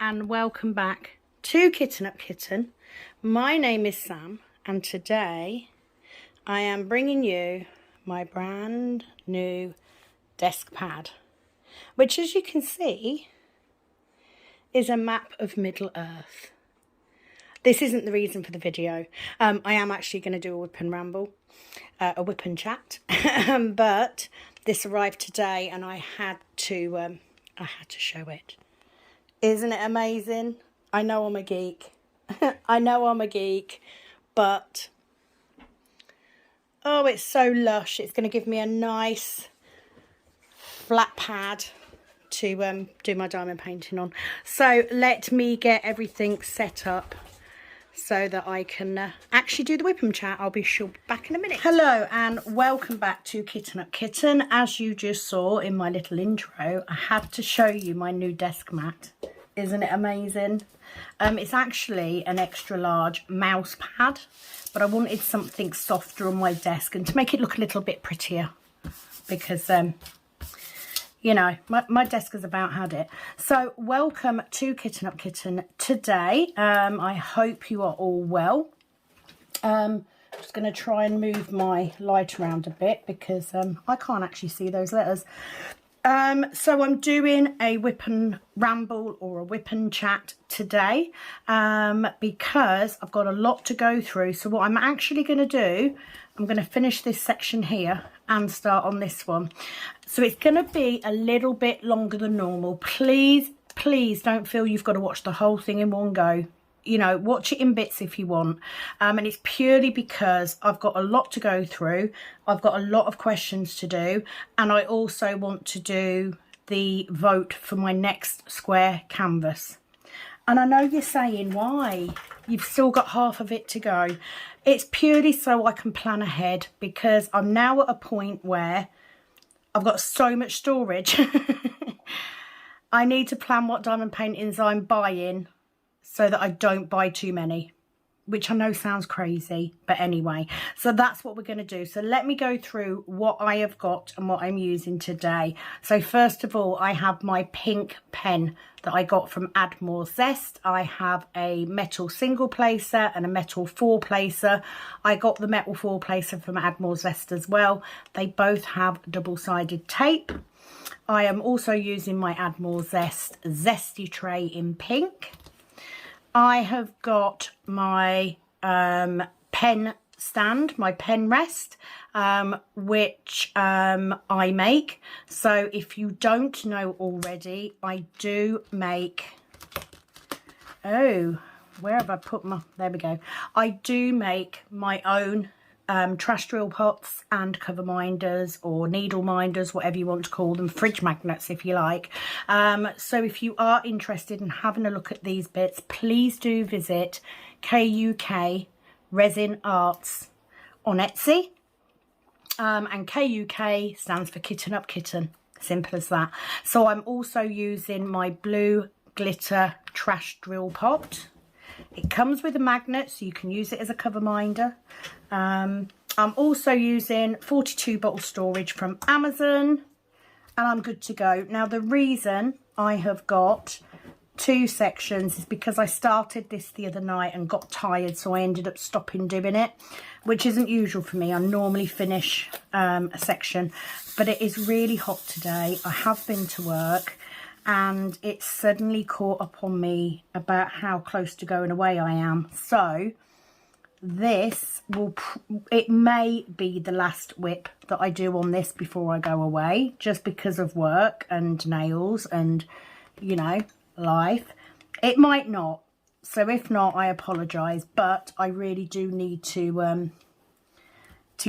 and welcome back to Kitten Up Kitten. My name is Sam and today I am bringing you my brand new desk pad, which as you can see is a map of Middle Earth. This isn't the reason for the video. I am actually going to do a whip and ramble, a whip and chat, but this arrived today and I had to show it. Isn't it amazing? I know I'm a geek. I know I'm a geek, but oh, it's so lush. It's going to give me a nice flat pad to do my diamond painting on. So let me get everything set up so that I can actually do the whip and chat. I'll be sure back in a minute. Hello and welcome back to Kitten Up Kitten. As you just saw in my little intro, I had to show you my new desk mat. Isn't it amazing? It's actually an extra large mouse pad, but I wanted something softer on my desk and to make it look a little bit prettier because you know, my desk has about had it. So welcome to Kitten Up Kitten today. I hope you are all well. I'm just going to try and move my light around a bit because I can't actually see those letters. So I'm doing a whip and ramble or a whip and chat today because I've got a lot to go through. So what I'm actually going to do, I'm going to finish this section here and start on this one. So it's going to be a little bit longer than normal. Please don't feel you've got to watch the whole thing in one go. You know, watch it in bits if you want. And it's purely because I've got a lot to go through. I've got a lot of questions to do. And I also want to do the vote for my next square canvas. And I know you're saying, why? You've still got half of it to go. It's purely so I can plan ahead because I'm now at a point where I've got so much storage. I need to plan what diamond paintings I'm buying so that I don't buy too many, which I know sounds crazy, but anyway, so that's what we're going to do. So let me go through what I have got and what I'm using today. So first of all, I have my pink pen that I got from Admore Zest. I have a metal single placer and a metal four placer. I got the metal four placer from Admore Zest as well. They both have double-sided tape. I am also using my Admore Zest Zesty tray in pink. I have got my pen stand, my pen rest, which I make. So if you don't know already, I do make, oh, where have I put my, there we go. I do make my own trash drill pots and cover minders or needle minders, whatever you want to call them, fridge magnets if you like. So if you are interested in having a look at these bits, please do visit KUK Resin Arts on Etsy. And KUK stands for Kitten Up Kitten, simple as that. So I'm also using my blue glitter trash drill pot. It comes with a magnet, so you can use it as a cover minder. I'm also using 42 bottle storage from Amazon, and I'm good to go. Now, the reason I have got two sections is because I started this the other night and got tired, so I ended up stopping doing it, which isn't usual for me. I normally finish a section, but it is really hot today. I have been to work and it suddenly caught up on me about how close to going away I am. So this will, it may be the last whip that I do on this before I go away, just because of work and nails and, you know, life. It might not. So if not, I apologise, but I really do need to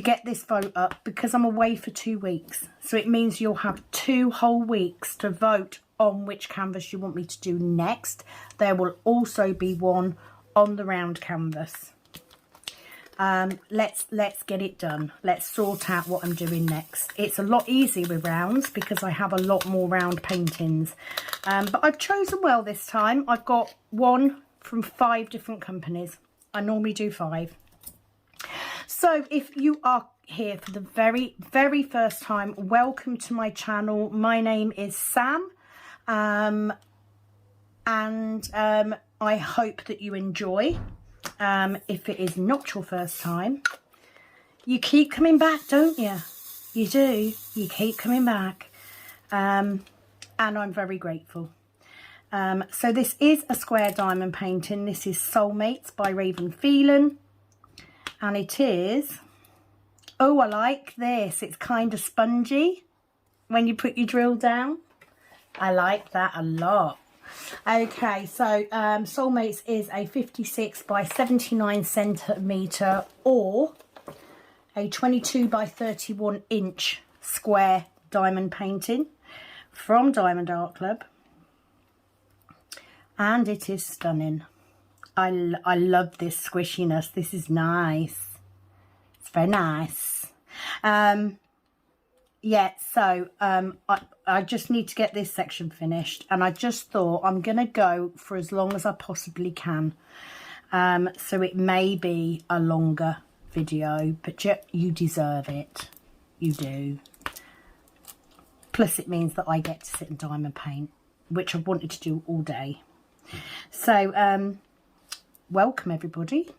get this vote up because I'm away for 2 weeks. So it means you'll have 2 whole weeks to vote on which canvas you want me to do next. There will also be one on the round canvas. Let's get it done. Let's sort out what I'm doing next. It's a lot easier with rounds because I have a lot more round paintings. But I've chosen well this time. I've got one from 5 different companies. I normally do 5. So if you are here for the very first time, welcome to my channel. My name is Sam. and I hope that you enjoy. If it is not your first time, you keep coming back, don't you? You do. You keep coming back. And I'm very grateful. So this is a square diamond painting. This is Soulmates by Phelan. And it is, oh, I like this. It's kind of spongy when you put your drill down. I like that a lot. Okay, so Soulmates is a 56 by 79 centimetre or a 22 by 31 inch square diamond painting from Diamond Art Club. And it is stunning. I love this squishiness. This is nice. It's very nice. Yeah, so I just need to get this section finished, and I just thought I'm going to go for as long as I possibly can. So it may be a longer video, but you deserve it. You do. Plus it means that I get to sit and diamond paint, which I've wanted to do all day. So welcome everybody.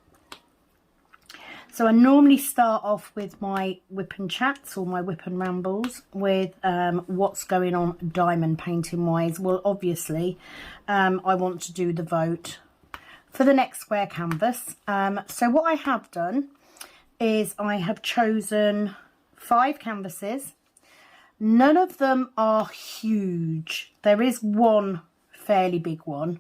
So I normally start off with my whip and chats or my whip and rambles with what's going on diamond painting wise. Well, obviously I want to do the vote for the next square canvas. So what I have done is I have chosen 5 canvases. None of them are huge. There is one fairly big one,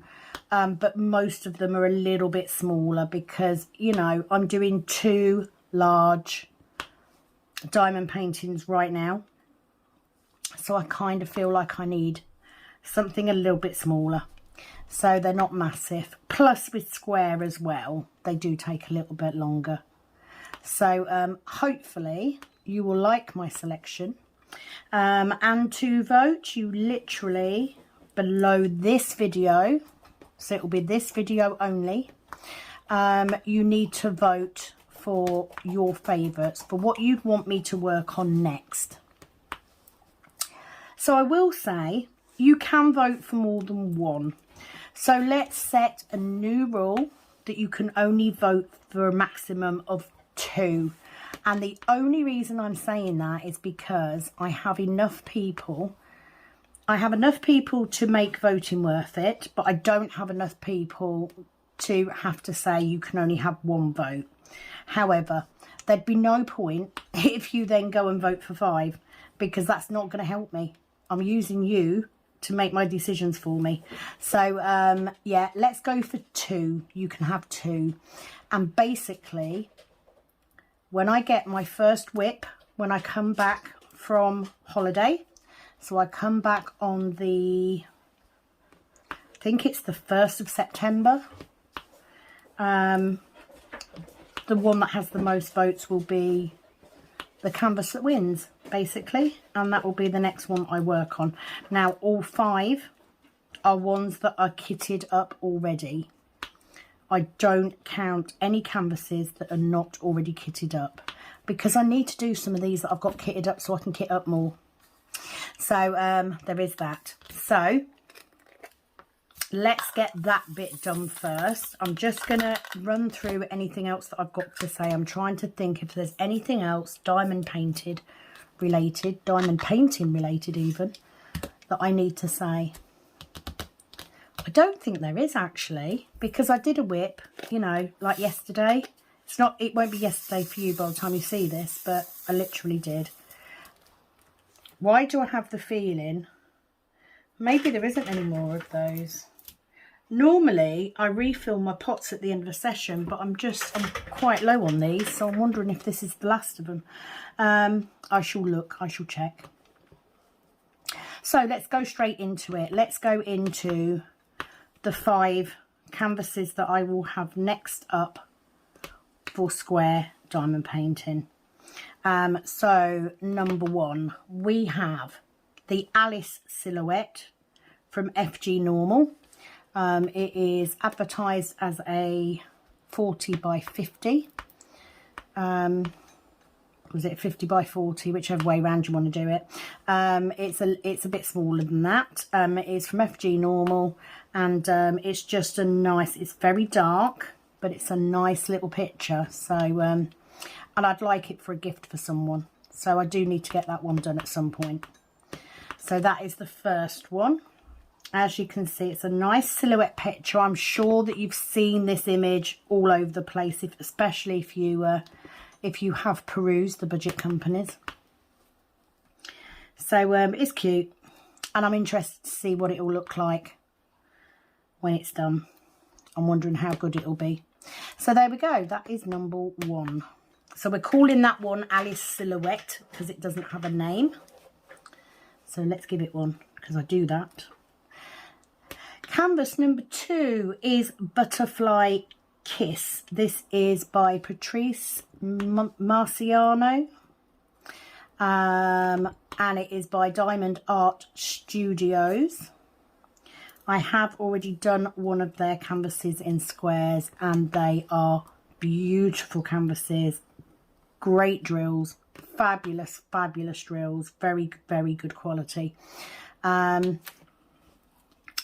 but most of them are a little bit smaller because, you know, I'm doing 2 large diamond paintings right now. So I kind of feel like I need something a little bit smaller. So they're not massive. Plus with square as well, they do take a little bit longer. So hopefully you will like my selection. And to vote, you literally below this video, so it will be this video only, you need to vote for your favourites, for what you'd want me to work on next. So I will say you can vote for more than one. So let's set a new rule that you can only vote for a maximum of 2. And the only reason I'm saying that is because I have enough people. I have enough people to make voting worth it, but I don't have enough people to have to say you can only have 1 vote. However, there'd be no point if you then go and vote for 5, because that's not going to help me. I'm using you to make my decisions for me. So yeah, let's go for 2. You can have 2. And basically, when I get my first whip, when I come back from holiday, so I come back on the, I think it's the 1st of September. The one that has the most votes will be the canvas that wins, basically. And that will be the next one I work on. Now, all 5 are ones that are kitted up already. I don't count any canvases that are not already kitted up, because I need to do some of these that I've got kitted up so I can kit up more. So there is that. So let's get that bit done first. I'm just going to run through anything else that I've got to say. I'm trying to think if there's anything else diamond painting related even, that I need to say. I don't think there is actually, because I did a whip, you know, like yesterday. It won't be yesterday for you by the time you see this, but I literally did. Why do I have the feeling maybe there isn't any more of those? Normally I refill my pots at the end of a session, but I'm quite low on these, so I'm wondering if this is the last of them. I shall look, I shall check. So let's go straight into it. Let's go into the 5 canvases that I will have next up for square diamond painting. So number 1, we have the Alice silhouette from FG Normal. It is advertised as a 40 by 50. was it 50 by 40, whichever way around you want to do it. It's a bit smaller than that. It is from FG Normal, and it's just a nice, it's very dark, but it's a nice little picture. So and I'd like it for a gift for someone, so I do need to get that one done at some point. So that is the first one. As you can see, it's a nice silhouette picture. I'm sure that you've seen this image all over the place, especially if you have perused the budget companies. So it's cute, and I'm interested to see what it will look like when it's done. I'm wondering how good it will be. So there we go. That is number 1. So we're calling that one Alice Silhouette because it doesn't have a name. So let's give it one, because I do that. Canvas number 2 is Butterfly Kiss. This is by Tracy Marciano, and it is by Diamond Art Studios. I have already done one of their canvases in squares, and they are beautiful canvases, great drills, fabulous drills, very good quality.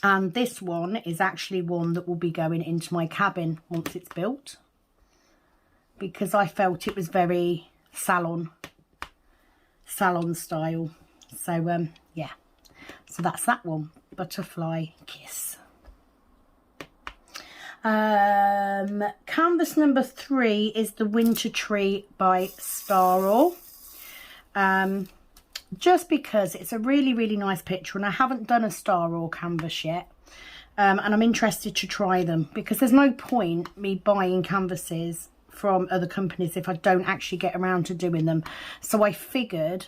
And this one is actually one that will be going into my cabin once it's built, because I felt it was very salon style. So yeah, so that's that one, Butterfly Kiss. Canvas number 3 is the Winter Tree by Starall. Just because it's a really nice picture, and I haven't done a Starall canvas yet, and I'm interested to try them, because there's no point me buying canvases from other companies if I don't actually get around to doing them. So I figured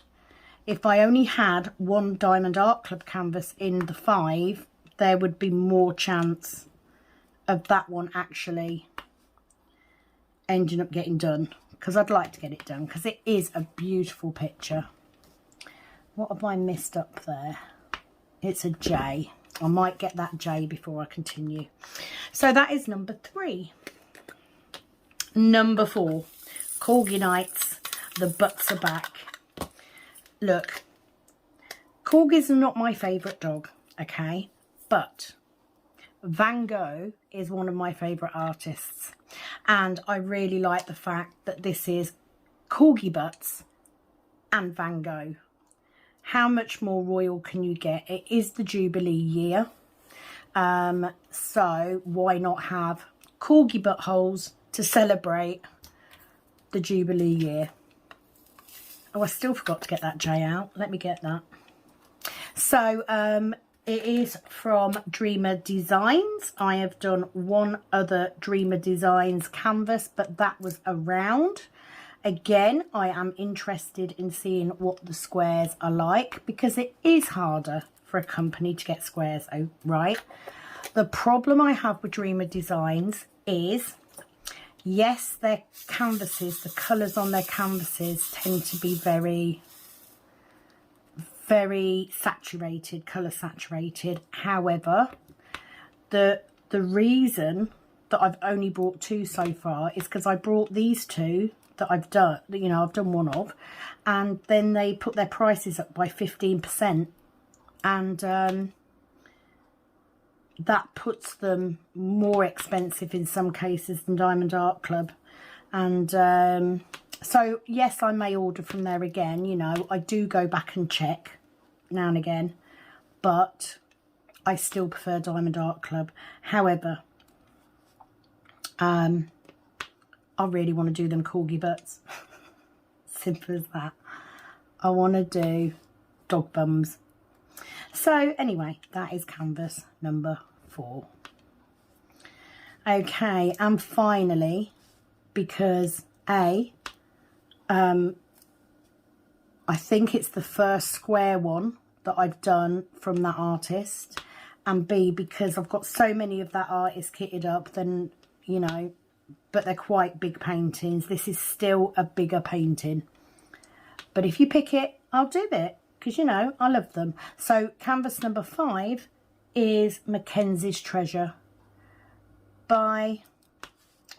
if I only had one Diamond Art Club canvas in the 5, there would be more chance of that one actually ending up getting done, because I'd like to get it done, because it is a beautiful picture. What have I missed up there? It's a J. I might get that J before I continue. So that is number 3. Number 4, Corgi Nights, the butts are back. Look, Corgis are not my favourite dog, okay? But Van Gogh is one of my favourite artists. And I really like the fact that this is Corgi butts and Van Gogh. How much more royal can you get? It is the Jubilee year. So why not have Corgi buttholes to celebrate the Jubilee year? Oh, I still forgot to get that J out. Let me get that. So it is from Dreamer Designs. I have done one other Dreamer Designs canvas, but that was around. Again, I am interested in seeing what the squares are like, because it is harder for a company to get squares out right. The problem I have with Dreamer Designs is, yes, their canvases, the colours on their canvases tend to be very saturated, colour saturated. However, the reason that I've only brought 2 so far is because I brought these 2 that I've done, you know, I've done one of, and then they put their prices up by 15%, and that puts them more expensive in some cases than Diamond Art Club. And so yes, I may order from there again, you know, I do go back and check now and again, but I still prefer Diamond Art Club. However, I really want to do them Corgi butts. Simple as that. I want to do dog bums. So anyway, that is canvas number 4. Okay, and finally, because I think it's the first square one that I've done from that artist, and B, because I've got so many of that artist kitted up, then, you know, but they're quite big paintings. This is still a bigger painting, but if you pick it, I'll do it, because, you know, I love them. So canvas number 5 is Mackenzie's Treasure by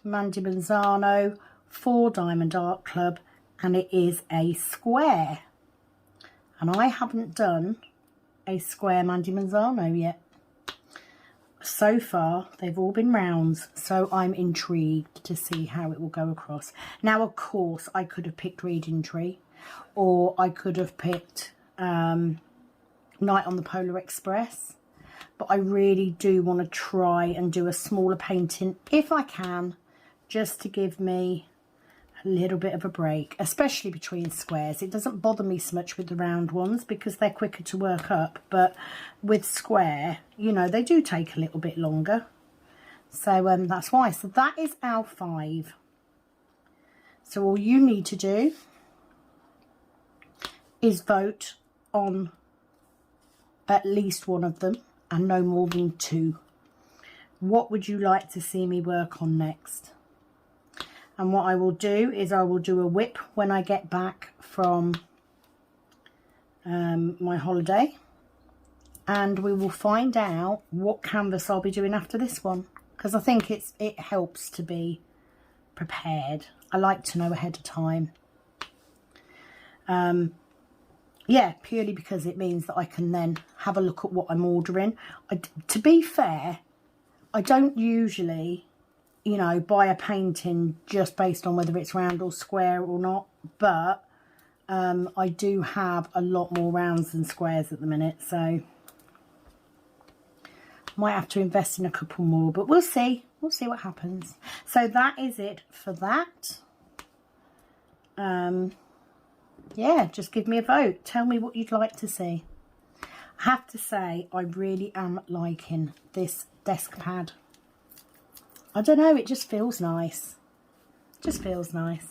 Mandy Manzano for Diamond Art Club. and it is a square. And I haven't done a square Mandy Manzano yet. So far, they've all been rounds, so I'm intrigued to see how it will go across. Now, of course, I could have picked Reading Tree, or I could have picked Night on the Polar Express, but I really do want to try and do a smaller painting, if I can, just to give me a little bit of a break, especially between squares. It doesn't bother me so much with the round ones because they're quicker to work up, but with square, you know, they do take a little bit longer. So that's why. So that is our 5. So all you need to do is vote on at least one of them and no more than 2. What would you like to see me work on next? And what I will do is I will do a whip when I get back from my holiday, and we will find out what canvas I'll be doing after this one, because I think it helps to be prepared. I like to know ahead of time. Yeah, purely because it means that I can then have a look at what I'm ordering. To be fair, I don't usually, you know, buy a painting just based on whether it's round or square or not, but I do have a lot more rounds than squares at the minute, so might have to invest in a couple more, but we'll see what happens. So that is it for that. Yeah, just give me a vote, tell me what you'd like to see. I have to say, I really am liking this desk pad. I don't know, it just feels nice. Just feels nice.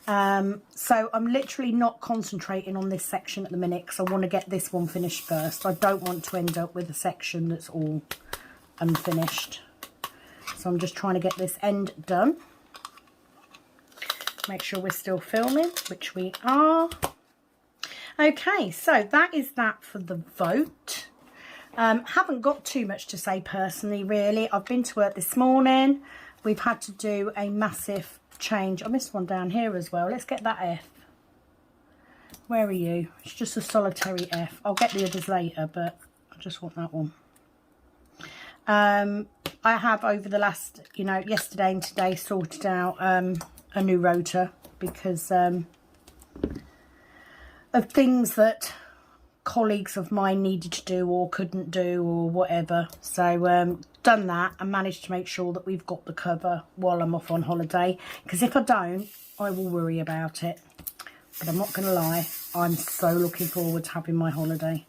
So I'm literally not concentrating on this section at the minute because I want to get this one finished first. I don't want to end up with a section that's all unfinished. So I'm just trying to get this end done. Make sure we're still filming, which we are. Okay, so that is that for the vote. Haven't got too much to say personally, really. I've been to work this morning. We've had to do a massive change. I missed one down here as well. Let's get that F. Where are you? It's just a solitary F. I'll get the others later, but I just want that one. I have, over the last, you know, yesterday and today, sorted out a new rotor because of things that colleagues of mine needed to do or couldn't do or whatever. So done that and managed to make sure that we've got the cover while I'm off on holiday, because if I don't, I will worry about it. But I'm not gonna lie, I'm so looking forward to having my holiday.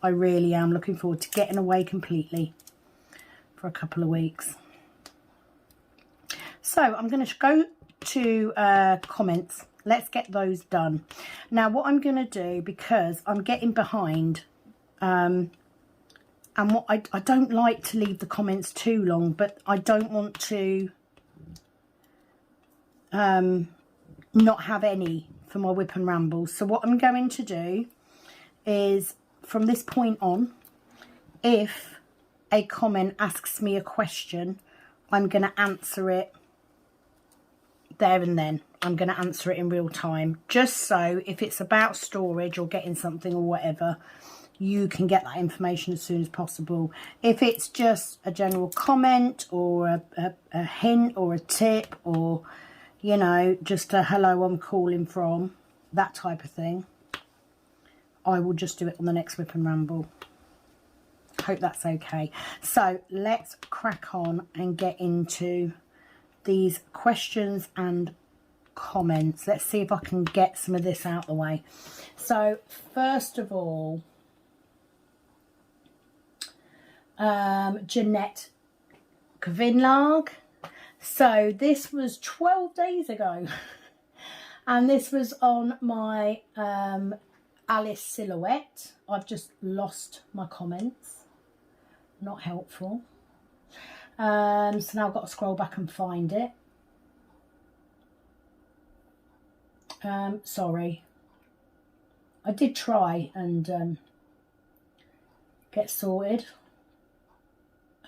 I really am looking forward to getting away completely for a couple of weeks. So I'm going to go to comments. Let's get those done. Now what I'm going to do, because I'm getting behind, and what I don't like to leave the comments too long, but I don't want to not have any for my whip and rambles. So what I'm going to do is, from this point on, if a comment asks me a question, I'm going to answer it there and then. I'm going to answer it in real time, just so if it's about storage or getting something or whatever, you can get that information as soon as possible. If it's just a general comment or a hint or a tip, or, you know, just a hello, I'm calling from, that type of thing, I will just do it on the next Whip and Ramble. Hope that's okay. So let's crack on and get into these questions and comments. Let's see if I can get some of this out of the way. So first of all, Jeanette Kvinlag. So this was 12 days ago and this was on my Alice silhouette. I've just lost my comments. Not helpful. So now I've got to scroll back and find it. Sorry. I did try and get sorted.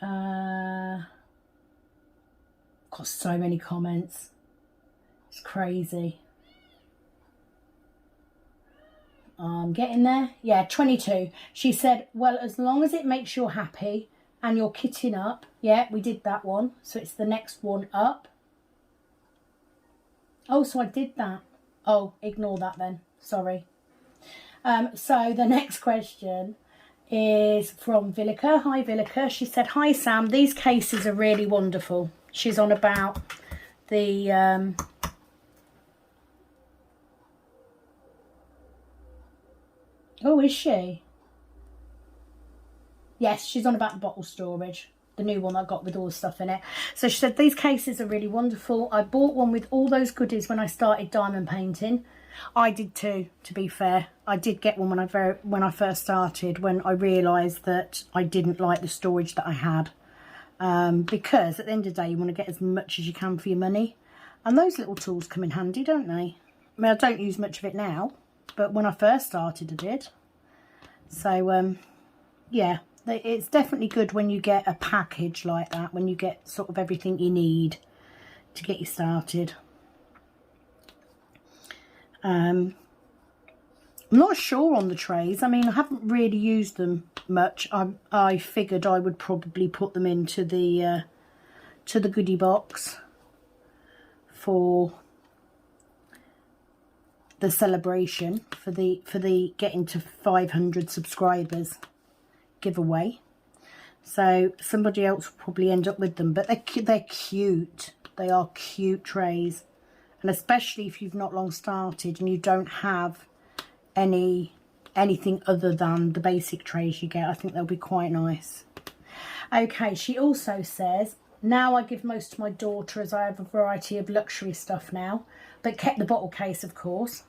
Got so many comments. It's crazy. I'm getting there. Yeah, 22. She said, well, as long as it makes you happy and you're kitting up. Yeah, we did that one. So it's the next one up. Oh, so I did that. Oh, ignore that then. Sorry. So the next question is from Villica. Hi, Villica. She said, hi, Sam. These cases are really wonderful. She's on about the... Oh, is she? Yes, she's on about the bottle storage. The new one I got with all the stuff in it. So she said, these cases are really wonderful. I bought one with all those goodies when I started diamond painting. I did too, to be fair. I did get one when I first started, when I realised that I didn't like the storage that I had. Because at the end of the day, you want to get as much as you can for your money. And those little tools come in handy, don't they? I mean, I don't use much of it now, but when I first started, I did. So, yeah, it's definitely good when you get a package like that, when you get sort of everything you need to get you started. I'm not sure on the trays. I mean, I haven't really used them much. I figured I would probably put them into the goodie box for the celebration, for the getting to 500 subscribers giveaway. So somebody else will probably end up with them, but they're cute. They are cute trays, and especially if you've not long started and you don't have anything other than the basic trays you get, I think they'll be quite nice. Okay, she also says, now I give most to my daughter as I have a variety of luxury stuff now, but kept the bottle case, of course.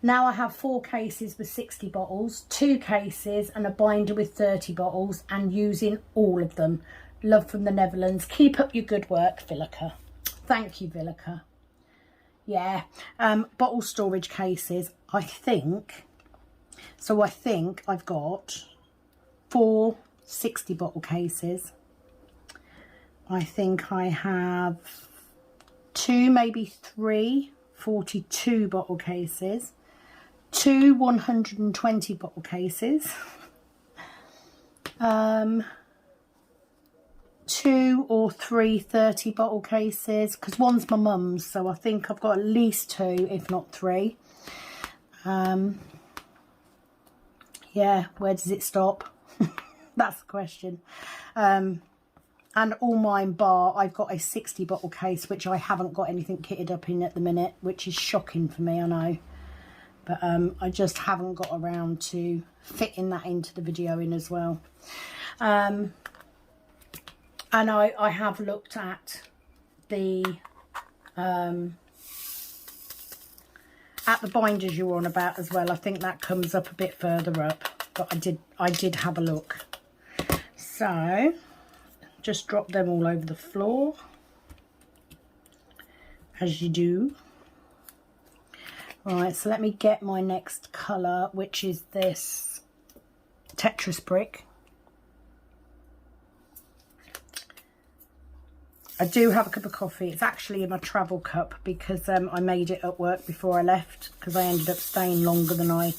Now I have 4 cases with 60 bottles, 2 cases and a binder with 30 bottles, and using all of them. Love from the Netherlands. Keep up your good work, Villica. Thank you, Villica. Yeah, bottle storage cases, I think I've got 4 60 bottle cases. I think I have 2, maybe 3 42 bottle cases, 2 120 bottle cases, 2 or 3 30 bottle cases, because one's my mum's, so I think I've got at least 2, if not 3. Yeah, where does it stop? That's the question. And all mine bar, I've got a 60 bottle case, which I haven't got anything kitted up in at the minute, which is shocking for me, I know. But I just haven't got around to fitting that into the video in as well. And I have looked at the binders you were on about as well. I think that comes up a bit further up, but I did have a look. So just drop them all over the floor, as you do. Right, so let me get my next colour, which is this Tetris brick. I do have a cup of coffee. It's actually in my travel cup because I made it at work before I left, because I ended up staying longer than I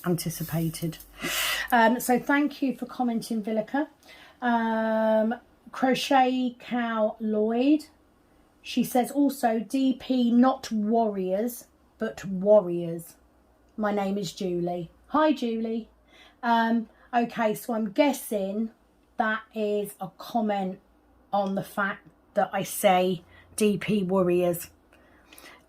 anticipated. So thank you for commenting, Villica. Crochet Cow Lloyd, she says also, DP not warriors but warriors. My name is Julie. Hi, Julie. Okay, so I'm guessing that is a comment on the fact that I say DP warriors.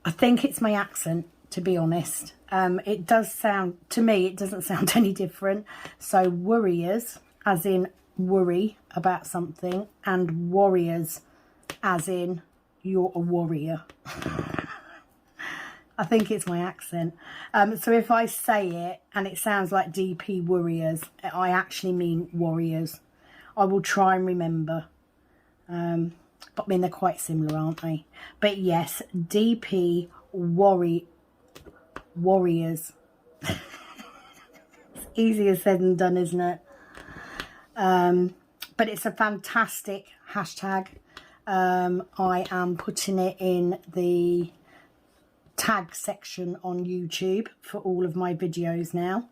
I think it's my accent, to be honest. It does sound, to me, it doesn't sound any different. So warriors, as in worry about something, and warriors, as in you're a warrior. I think it's my accent. So if I say it and it sounds like DP warriors, I actually mean warriors. I will try and remember. But I mean, they're quite similar, aren't they? But yes, DP warriors. It's easier said than done, isn't it? But it's a fantastic hashtag. I am putting it in the tag section on YouTube for all of my videos now,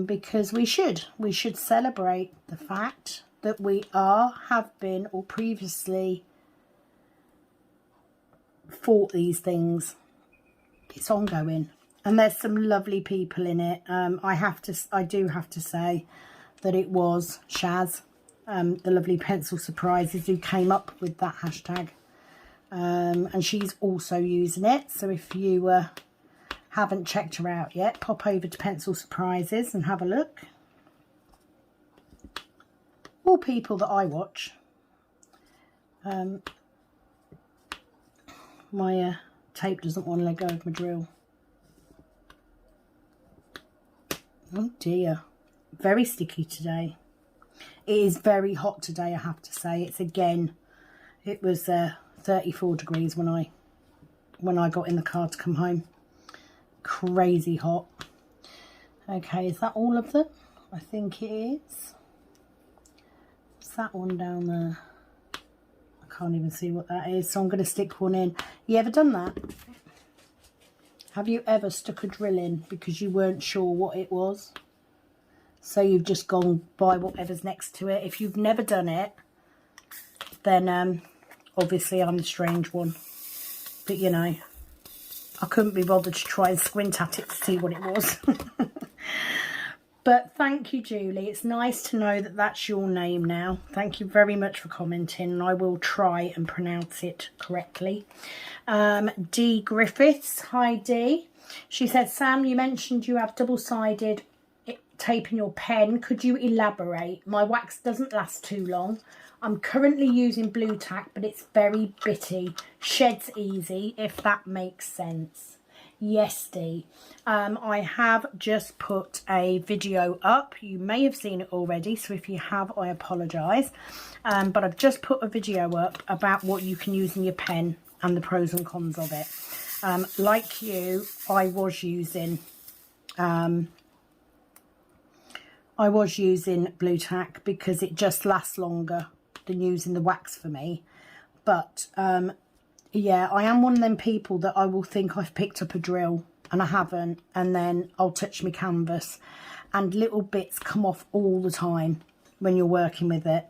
because we should celebrate the fact that we have been or previously fought these things. It's ongoing, and there's some lovely people in it. I do have to say that it was Shaz, the lovely Pencil Surprises, who came up with that hashtag, and she's also using it. So if you haven't checked her out yet, pop over to Pencil Surprises and have a look. All people that I watch. My tape doesn't want to let go of my drill. Oh dear, very sticky today. It is very hot today, I have to say. It was 34 degrees when I got in the car to come home. Crazy hot. Okay, is that all of them? I think it is. What's that one down there? I can't even see what that is, so I'm going to stick one in. You ever done that? Have you ever stuck a drill in because you weren't sure what it was? So you've just gone by whatever's next to it. If you've never done it, then obviously I'm the strange one. But you know, I couldn't be bothered to try and squint at it to see what it was. But thank you, Julie. It's nice to know that that's your name now. Thank you very much for commenting, and I will try and pronounce it correctly. D. Griffiths. Hi, D. She said, Sam, you mentioned you have double-sided tape in your pen. Could you elaborate? My wax doesn't last too long. I'm currently using blue tack, but it's very bitty. Sheds easy, if that makes sense. Yes, Dee. I have just put a video up. You may have seen it already, so if you have, I apologise. But I've just put a video up about what you can use in your pen and the pros and cons of it. Like you, I was using blue tack because it just lasts longer than using the wax for me. But yeah, I am one of them people that I will think I've picked up a drill and I haven't, and then I'll touch my canvas and little bits come off all the time when you're working with it.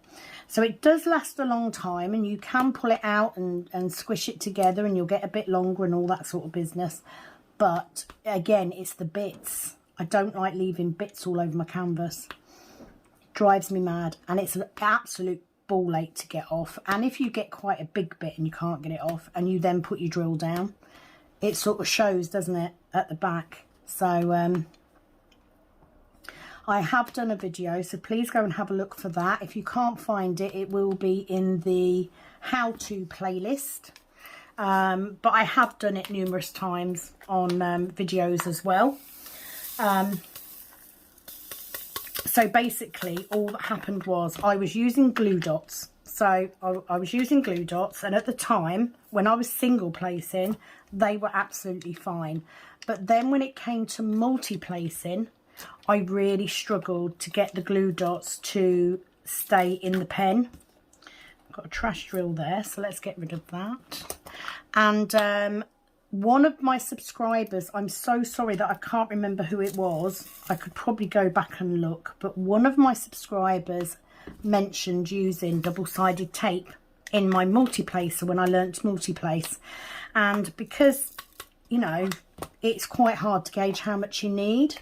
So it does last a long time, and you can pull it out and squish it together and you'll get a bit longer and all that sort of business. But again, it's the bits. I don't like leaving bits all over my canvas. It drives me mad, and it's an absolute ball ache to get off. And if you get quite a big bit and you can't get it off and you then put your drill down, it sort of shows, doesn't it, at the back. So I have done a video, so please go and have a look for that. If you can't find it, it will be in the how-to playlist. But I have done it numerous times on videos as well. So basically all that happened was I was using glue dots. So I was using glue dots, and at the time when I was single placing, they were absolutely fine. But then when it came to multi-placing, I really struggled to get the glue dots to stay in the pen. I've got a trash drill there, so let's get rid of that. And one of my subscribers, I'm so sorry that I can't remember who it was. I could probably go back and look, but one of my subscribers mentioned using double-sided tape in my multi-placer when I learnt multi-place. And because, you know, it's quite hard to gauge how much you need.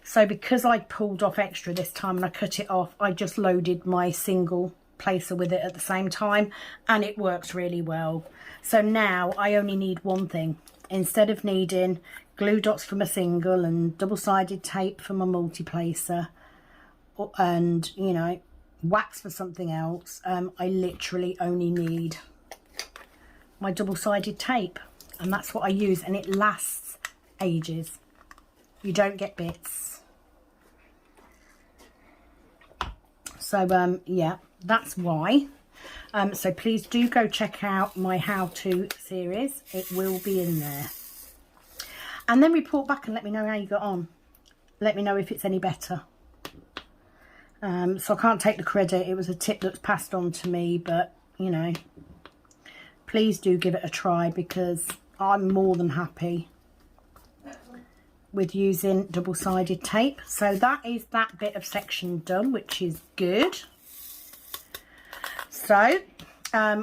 So because I pulled off extra this time and I cut it off, I just loaded my single placer with it at the same time, and it works really well. So now I only need one thing. Instead of needing glue dots from a single and double-sided tape for my multi-placer and, you know, wax for something else, I literally only need my double-sided tape, and that's what I use, and it lasts ages. You don't get bits. So yeah, that's why. So please do go check out my how-to series. It will be in there. And then report back and let me know how you got on. Let me know if it's any better. So I can't take the credit. It was a tip that's passed on to me, but, you know, please do give it a try, because I'm more than happy with using double-sided tape. So that is that bit of section done, which is good. So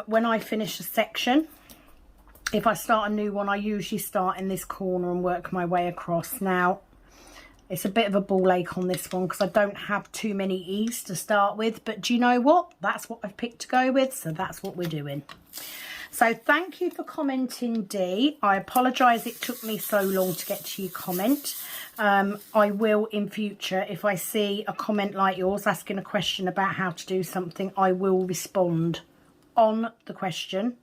when I finish a section, if I start a new one, I usually start in this corner and work my way across. Now, it's a bit of a ball ache on this one because I don't have too many E's to start with. But do you know what? That's what I've picked to go with. So that's what we're doing. So thank you for commenting, Dee. I apologise it took me so long to get to your comment. I will in future, if I see a comment like yours asking a question about how to do something, I will respond on the question.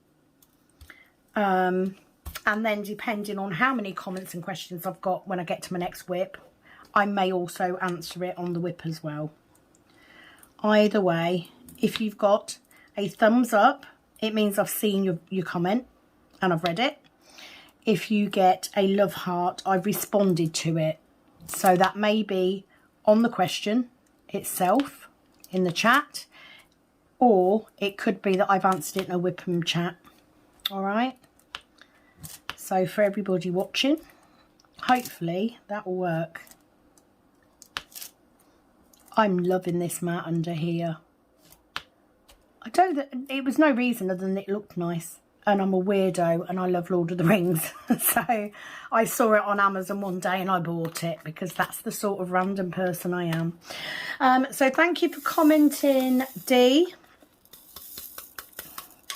And then depending on how many comments and questions I've got when I get to my next whip, I may also answer it on the whip as well. Either way, if you've got a thumbs up, it means I've seen your comment and I've read it. If you get a love heart, I've responded to it. So that may be on the question itself in the chat, or it could be that I've answered it in a Wip and Chat. All right. So for everybody watching, hopefully that will work. I'm loving this mat under here. It was no reason other than it looked nice, and I'm a weirdo and I love Lord of the Rings. So I saw it on Amazon one day and I bought it because that's the sort of random person I am. So thank you for commenting, Dee.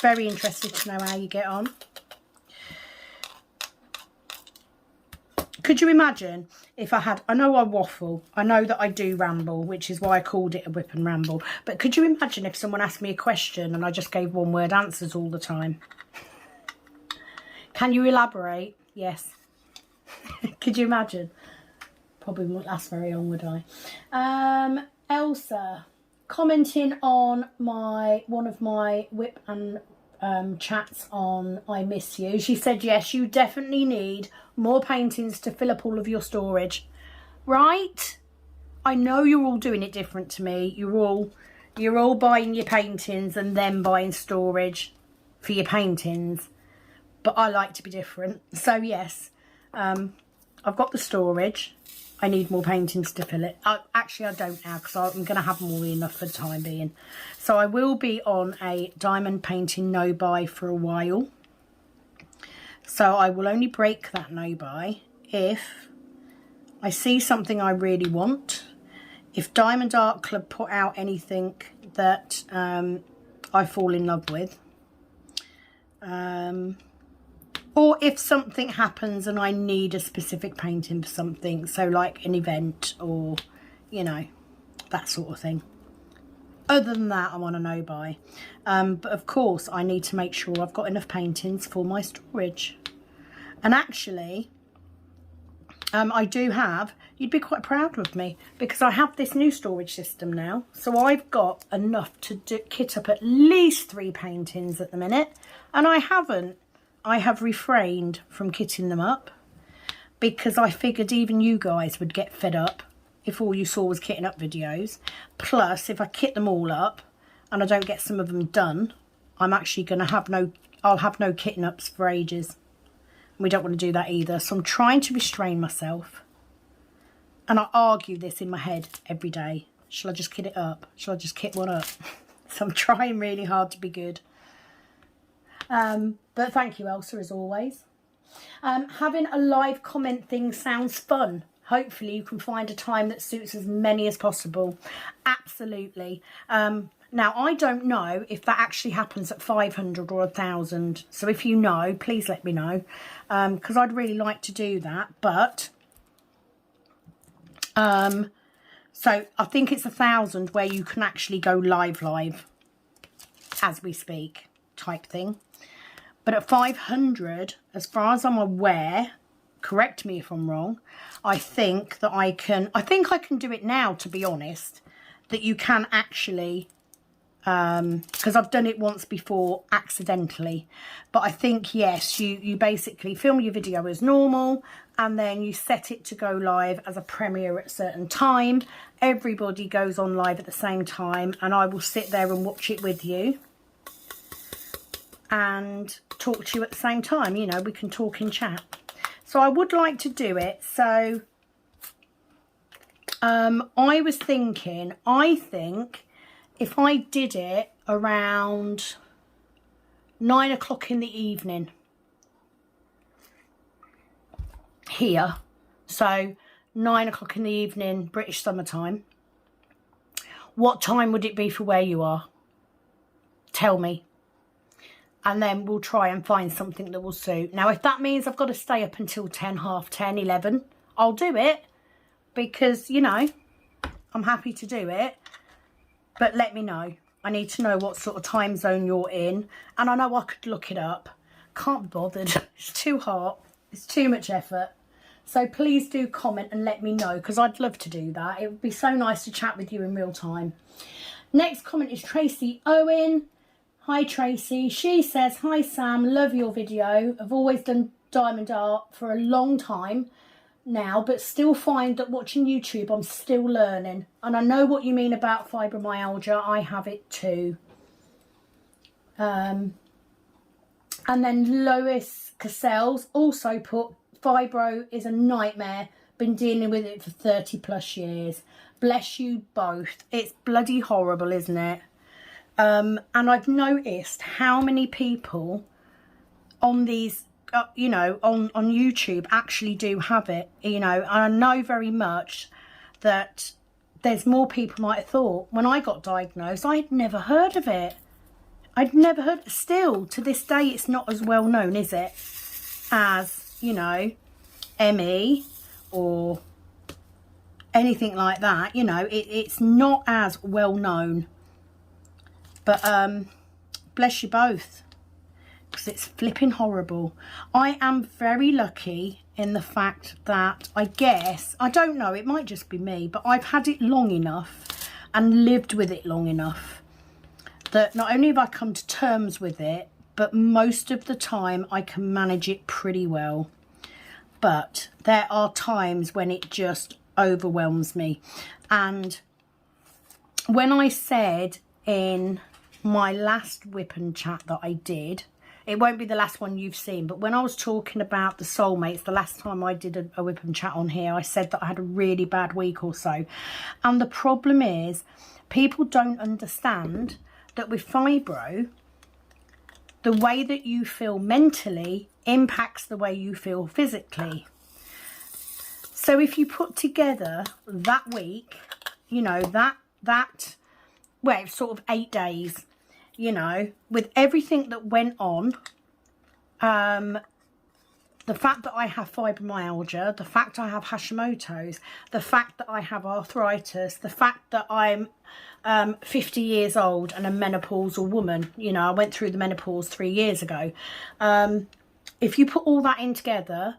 Very interested to know how you get on. Could you imagine if I had, I know I waffle, I know that I do ramble, which is why I called it a whip and ramble, but could you imagine if someone asked me a question and I just gave one word answers all the time? Can you elaborate? Yes. Could you imagine? Probably won't last very long, would I? Elsa, commenting on one of my whip and chats on I Miss You, she said yes, you definitely need more paintings to fill up all of your storage. Right, I know you're all doing it different to me. You're all buying your paintings and then buying storage for your paintings, but I like to be different. So yes, I've got the storage. I need more paintings to fill it. Actually, I don't now because I'm going to have more than enough for the time being. So I will be on a diamond painting no-buy for a while. So I will only break that no-buy if I see something I really want. If Diamond Art Club put out anything that I fall in love with. Or if something happens and I need a specific painting for something, so like an event or, you know, that sort of thing. Other than that, I'm on a no-buy. But of course, I need to make sure I've got enough paintings for my storage. And actually, I do have, you'd be quite proud of me, because I have this new storage system now. So I've got enough to kit up at least 3 paintings at the minute. And I haven't. I have refrained from kitting them up because I figured even you guys would get fed up if all you saw was kitting up videos. Plus, if I kit them all up and I don't get some of them done, I'm actually going to I'll have no kitting ups for ages. And we don't want to do that either. So I'm trying to restrain myself. And I argue this in my head every day. Shall I just kit it up? Shall I just kit one up? So I'm trying really hard to be good. But thank you, Elsa, as always. Having a live comment thing sounds fun. Hopefully you can find a time that suits as many as possible. Absolutely. Now, I don't know if that actually happens at 500 or 1,000. So if you know, please let me know. Because I'd really like to do that. But, so I think it's 1,000 where you can actually go live as we speak type thing. But at 500, as far as I'm aware, correct me if I'm wrong, I think I can do it now, to be honest, that you can actually, because I've done it once before accidentally, but I think, yes, you basically film your video as normal and then you set it to go live as a premiere at a certain time. Everybody goes on live at the same time and I will sit there and watch it with you. And talk to you at the same time. You know, we can talk in chat. So I would like to do it. So I was thinking, I think if I did it around 9 o'clock in the evening here, so 9 o'clock in the evening British summertime, what time would it be for where you are? Tell me, and then we'll try and find something that will suit. Now if that means I've got to stay up until 10, half 10, 11, I'll do it, because you know I'm happy to do it. But let me know. I need to know what sort of time zone you're in. And I know I could look it up. Can't be bothered. It's too hot. It's too much effort. So please do comment and let me know, because I'd love to do that. It would be so nice to chat with you in real time. Next comment is Tracy Owen. Hi Tracy. She says, hi Sam, love your video. I've always done diamond art for a long time now, but still find that watching YouTube I'm still learning, and I know what you mean about fibromyalgia. I have it too. And then Lois Cassells also put, fibro is a nightmare, been dealing with it for 30 plus years. Bless you both. It's bloody horrible, isn't it? And I've noticed how many people on these you know, on YouTube actually do have it, you know. And I know very much that there's more people might have thought. When I got diagnosed, I'd never heard of it. I'd never heard. Still to this day it's not as well known, is it, as, you know, ME or anything like that. You know, it's not as well known. But bless you both, because it's flipping horrible. I am very lucky in the fact that, I guess, I don't know, it might just be me, but I've had it long enough and lived with it long enough that not only have I come to terms with it, but most of the time I can manage it pretty well. But there are times when it just overwhelms me. And when I said in my last Wip and Chat that I did, it won't be the last one you've seen, but when I was talking about the soulmates, the last time I did a Wip and Chat on here, I said that I had a really bad week or so. And the problem is, people don't understand that with fibro, the way that you feel mentally impacts the way you feel physically. So if you put together that week, you know, well, it's sort of 8 days, you know, with everything that went on, the fact that I have fibromyalgia, the fact I have Hashimoto's, the fact that I have arthritis, the fact that I'm 50 years old and a menopausal woman, you know, I went through the menopause 3 years ago. If you put all that in together,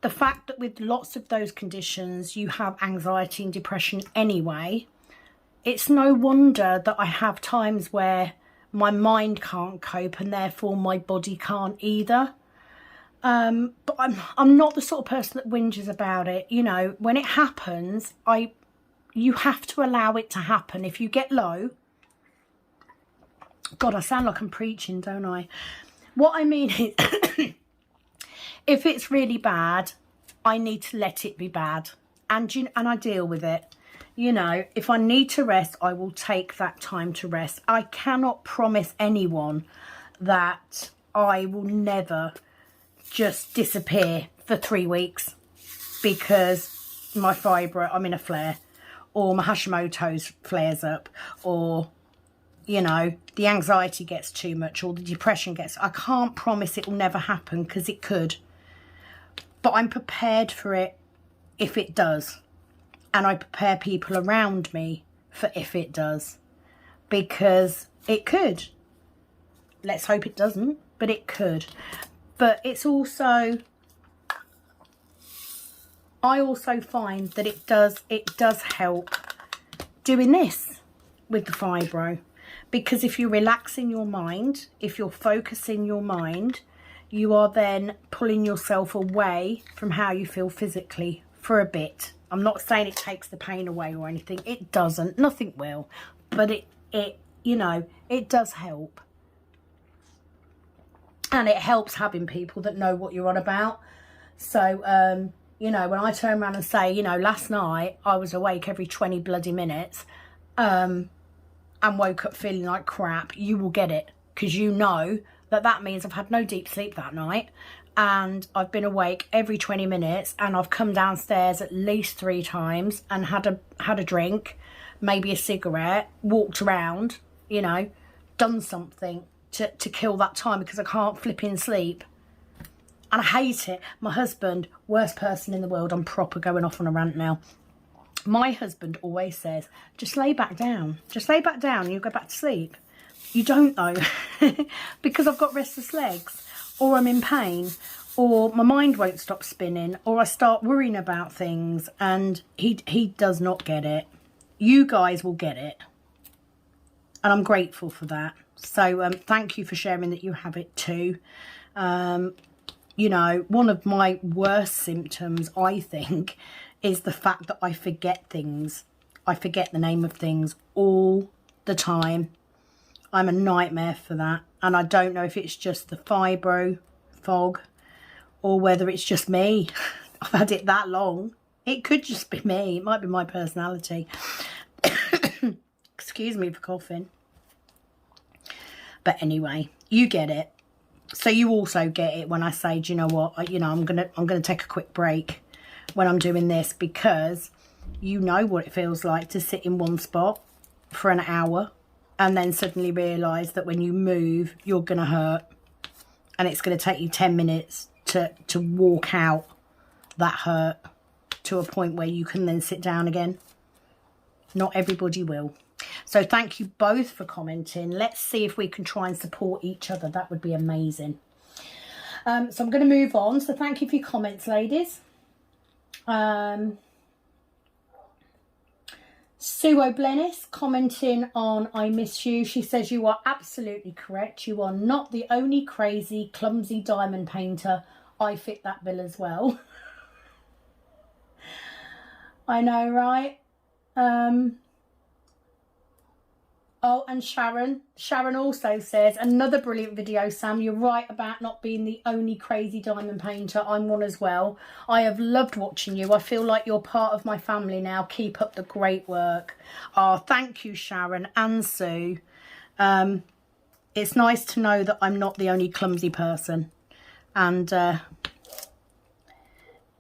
the fact that with lots of those conditions you have anxiety and depression anyway, it's no wonder that I have times where my mind can't cope and therefore my body can't either. But I'm not the sort of person that whinges about it. You know, when it happens, you have to allow it to happen. If you get low, God, I sound like I'm preaching, don't I? What I mean is, if it's really bad, I need to let it be bad, and I deal with it. You know, if I need to rest, I will take that time to rest. I cannot promise anyone that I will never just disappear for 3 weeks because my fibro, I'm in a flare, or my Hashimoto's flares up, or, you know, the anxiety gets too much, or the depression gets... I can't promise it will never happen, because it could. But I'm prepared for it if it does. And I prepare people around me for if it does, because it could. Let's hope it doesn't, but it could. But it's also, I also find that it does help doing this with the fibro, because if you relax in your mind, if you're focusing your mind, you are then pulling yourself away from how you feel physically for a bit. I'm not saying it takes the pain away or anything. It doesn't. Nothing will. But it you know, it does help. And it helps having people that know what you're on about. So, you know, when I turn around and say, you know, last night I was awake every 20 bloody minutes and woke up feeling like crap, you will get it. Because you know that that means I've had no deep sleep that night. And I've been awake every 20 minutes and I've come downstairs at least 3 times and had a drink, maybe a cigarette, walked around, you know, done something to kill that time because I can't flipping sleep. And I hate it. My husband, worst person in the world. I'm proper going off on a rant now. My husband always says, just lay back down. Just lay back down and you'll go back to sleep. You don't though. Because I've got restless legs, or I'm in pain, or my mind won't stop spinning, or I start worrying about things, and he does not get it. You guys will get it. And I'm grateful for that. So thank you for sharing that you have it too. You know, one of my worst symptoms, I think, is the fact that I forget things. I forget the name of things all the time. I'm a nightmare for that. And I don't know if it's just the fibro fog or whether it's just me. I've had it that long. It could just be me. It might be my personality. Excuse me for coughing. But anyway, you get it. So you also get it when I say, do you know what? You know, I'm gonna take a quick break when I'm doing this, because you know what it feels like to sit in one spot for an hour and then suddenly realise that when you move, you're gonna hurt, and it's gonna take you 10 minutes to walk out that hurt to a point where you can then sit down again. Not everybody will. So thank you both for commenting. Let's see if we can try and support each other. That would be amazing. So I'm going to move on. So thank you for your comments, ladies. Sue O'Blennis commenting on I miss you. She says you are absolutely correct. You are not the only crazy, clumsy diamond painter. I fit that bill as well. I know, right? Oh, and Sharon also says, another brilliant video, Sam. You're right about not being the only crazy diamond painter. I'm one as well. I have loved watching you. I feel like you're part of my family now. Keep up the great work. Oh, thank you, Sharon and Sue. It's nice to know that I'm not the only clumsy person. And,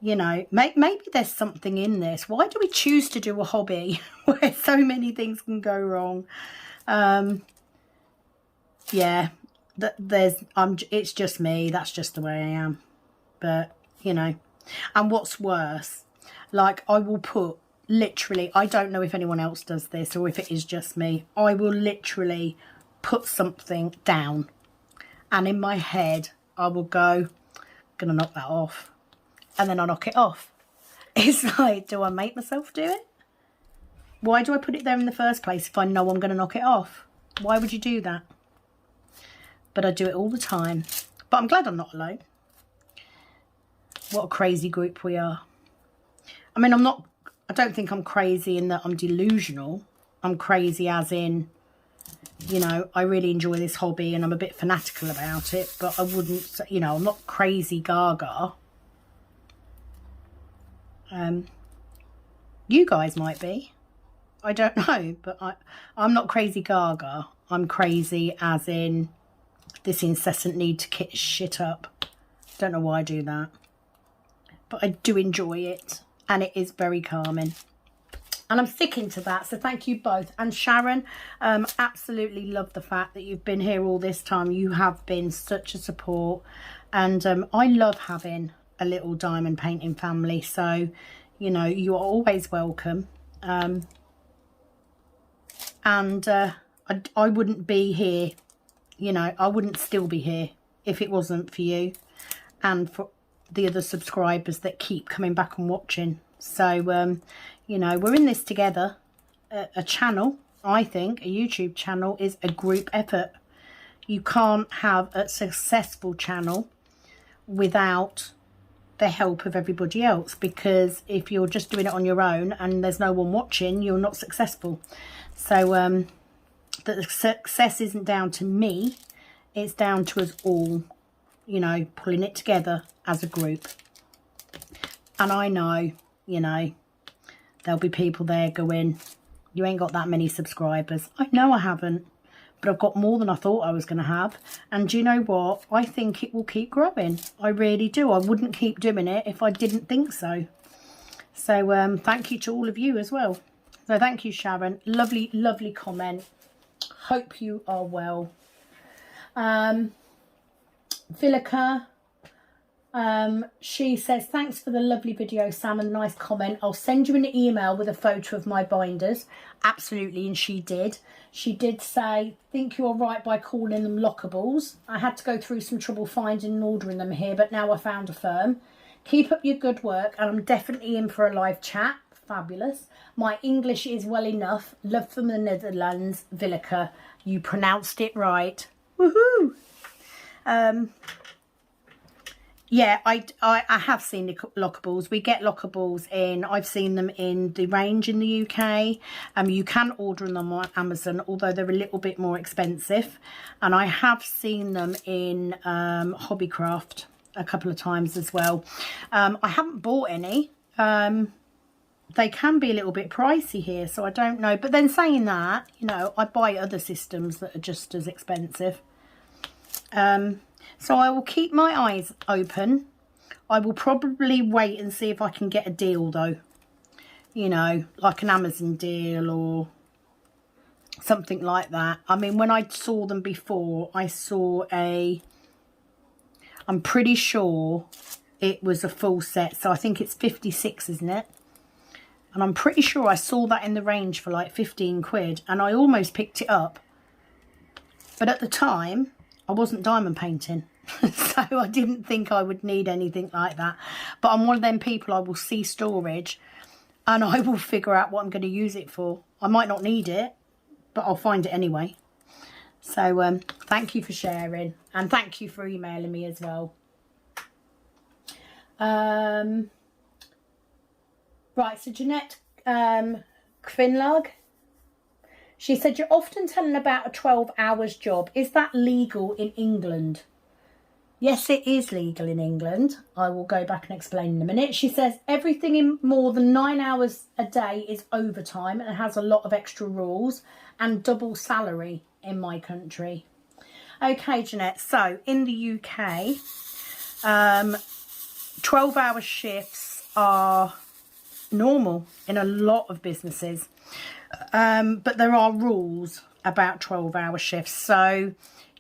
you know, maybe there's something in this. Why do we choose to do a hobby where so many things can go wrong? Yeah, it's just me. That's just the way I am. But, you know, and what's worse, like, I will put literally, I don't know if anyone else does this or if it is just me, I will literally put something down and in my head I will go, gonna knock that off, and then I knock it off. It's like, do I make myself do it? Why do I put it there in the first place if I know I'm going to knock it off? Why would you do that? But I do it all the time. But I'm glad I'm not alone. What a crazy group we are. I mean, I don't think I'm crazy in that I'm delusional. I'm crazy as in, you know, I really enjoy this hobby and I'm a bit fanatical about it. But I wouldn't, you know, I'm not crazy gaga. You guys might be. I don't know, but I'm not crazy gaga. I'm crazy as in this incessant need to kit shit up. Don't know why I do that. But I do enjoy it. And it is very calming. And I'm sticking to that. So thank you both. And Sharon, absolutely love the fact that you've been here all this time. You have been such a support. And I love having a little diamond painting family. So, you know, you are always welcome. And I wouldn't be here, you know, I wouldn't still be here if it wasn't for you and for the other subscribers that keep coming back and watching. So, you know, we're in this together. A channel, I think, a YouTube channel is a group effort. You can't have a successful channel without the help of everybody else, because if you're just doing it on your own and there's no one watching, you're not successful. So the success isn't down to me, it's down to us all you know, pulling it together as a group. And I know, you know, there'll be people there going, you ain't got that many subscribers. I know I haven't, but I've got more than I thought I was going to have. And do you know what? I think it will keep growing. I really do. I wouldn't keep doing it if I didn't think so. So thank you to all of you as well. So thank you, Sharon. Lovely, lovely comment. Hope you are well. Vilica, she says, thanks for the lovely video, Sam, and nice comment. I'll send you an email with a photo of my binders. Absolutely, and she did. She did say, think you're right by calling them lockables. I had to go through some trouble finding and ordering them here, but now I found a firm. Keep up your good work, and I'm definitely in for a live chat. Fabulous. My English is well enough. Love from the Netherlands, Vilica. You pronounced it right. Woohoo! Yeah, I have seen the lockables. We get lockables in. I've seen them in the range in the UK. You can order them on Amazon, although they're a little bit more expensive. And I have seen them in Hobbycraft a couple of times as well. I haven't bought any. They can be a little bit pricey here, so I don't know. But then saying that, you know, I buy other systems that are just as expensive. So I will keep my eyes open. I will probably wait and see if I can get a deal though. You know, like an Amazon deal or something like that. I mean, when I saw them before, I saw I'm pretty sure it was a full set. So I think it's 56, isn't it? And I'm pretty sure I saw that in the range for like 15 quid. And I almost picked it up. But at the time, I wasn't diamond painting. So I didn't think I would need anything like that. But I'm one of them people, I will see storage and I will figure out what I'm going to use it for. I might not need it, but I'll find it anyway. So thank you for sharing. And thank you for emailing me as well. Right, so Jeanette Quinlag, she said, you're often telling about a 12 hours job. Is that legal in England? Yes, it is legal in England. I will go back and explain in a minute. She says, everything in more than 9 hours a day is overtime and has a lot of extra rules and double salary in my country. Okay, Jeanette. So in the UK, 12-hour shifts are normal in a lot of businesses. But there are rules about 12-hour shifts. So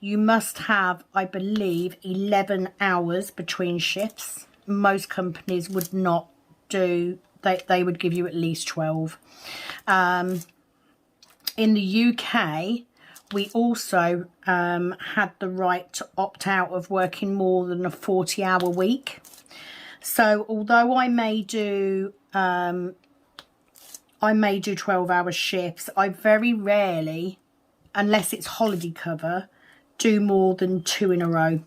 you must have, I believe, 11 hours between shifts. Most companies would not do, they would give you at least 12. In the UK, we also had the right to opt out of working more than a 40-hour week. So although I may do 12-hour shifts, I very rarely, unless it's holiday cover, do more than 2 in a row.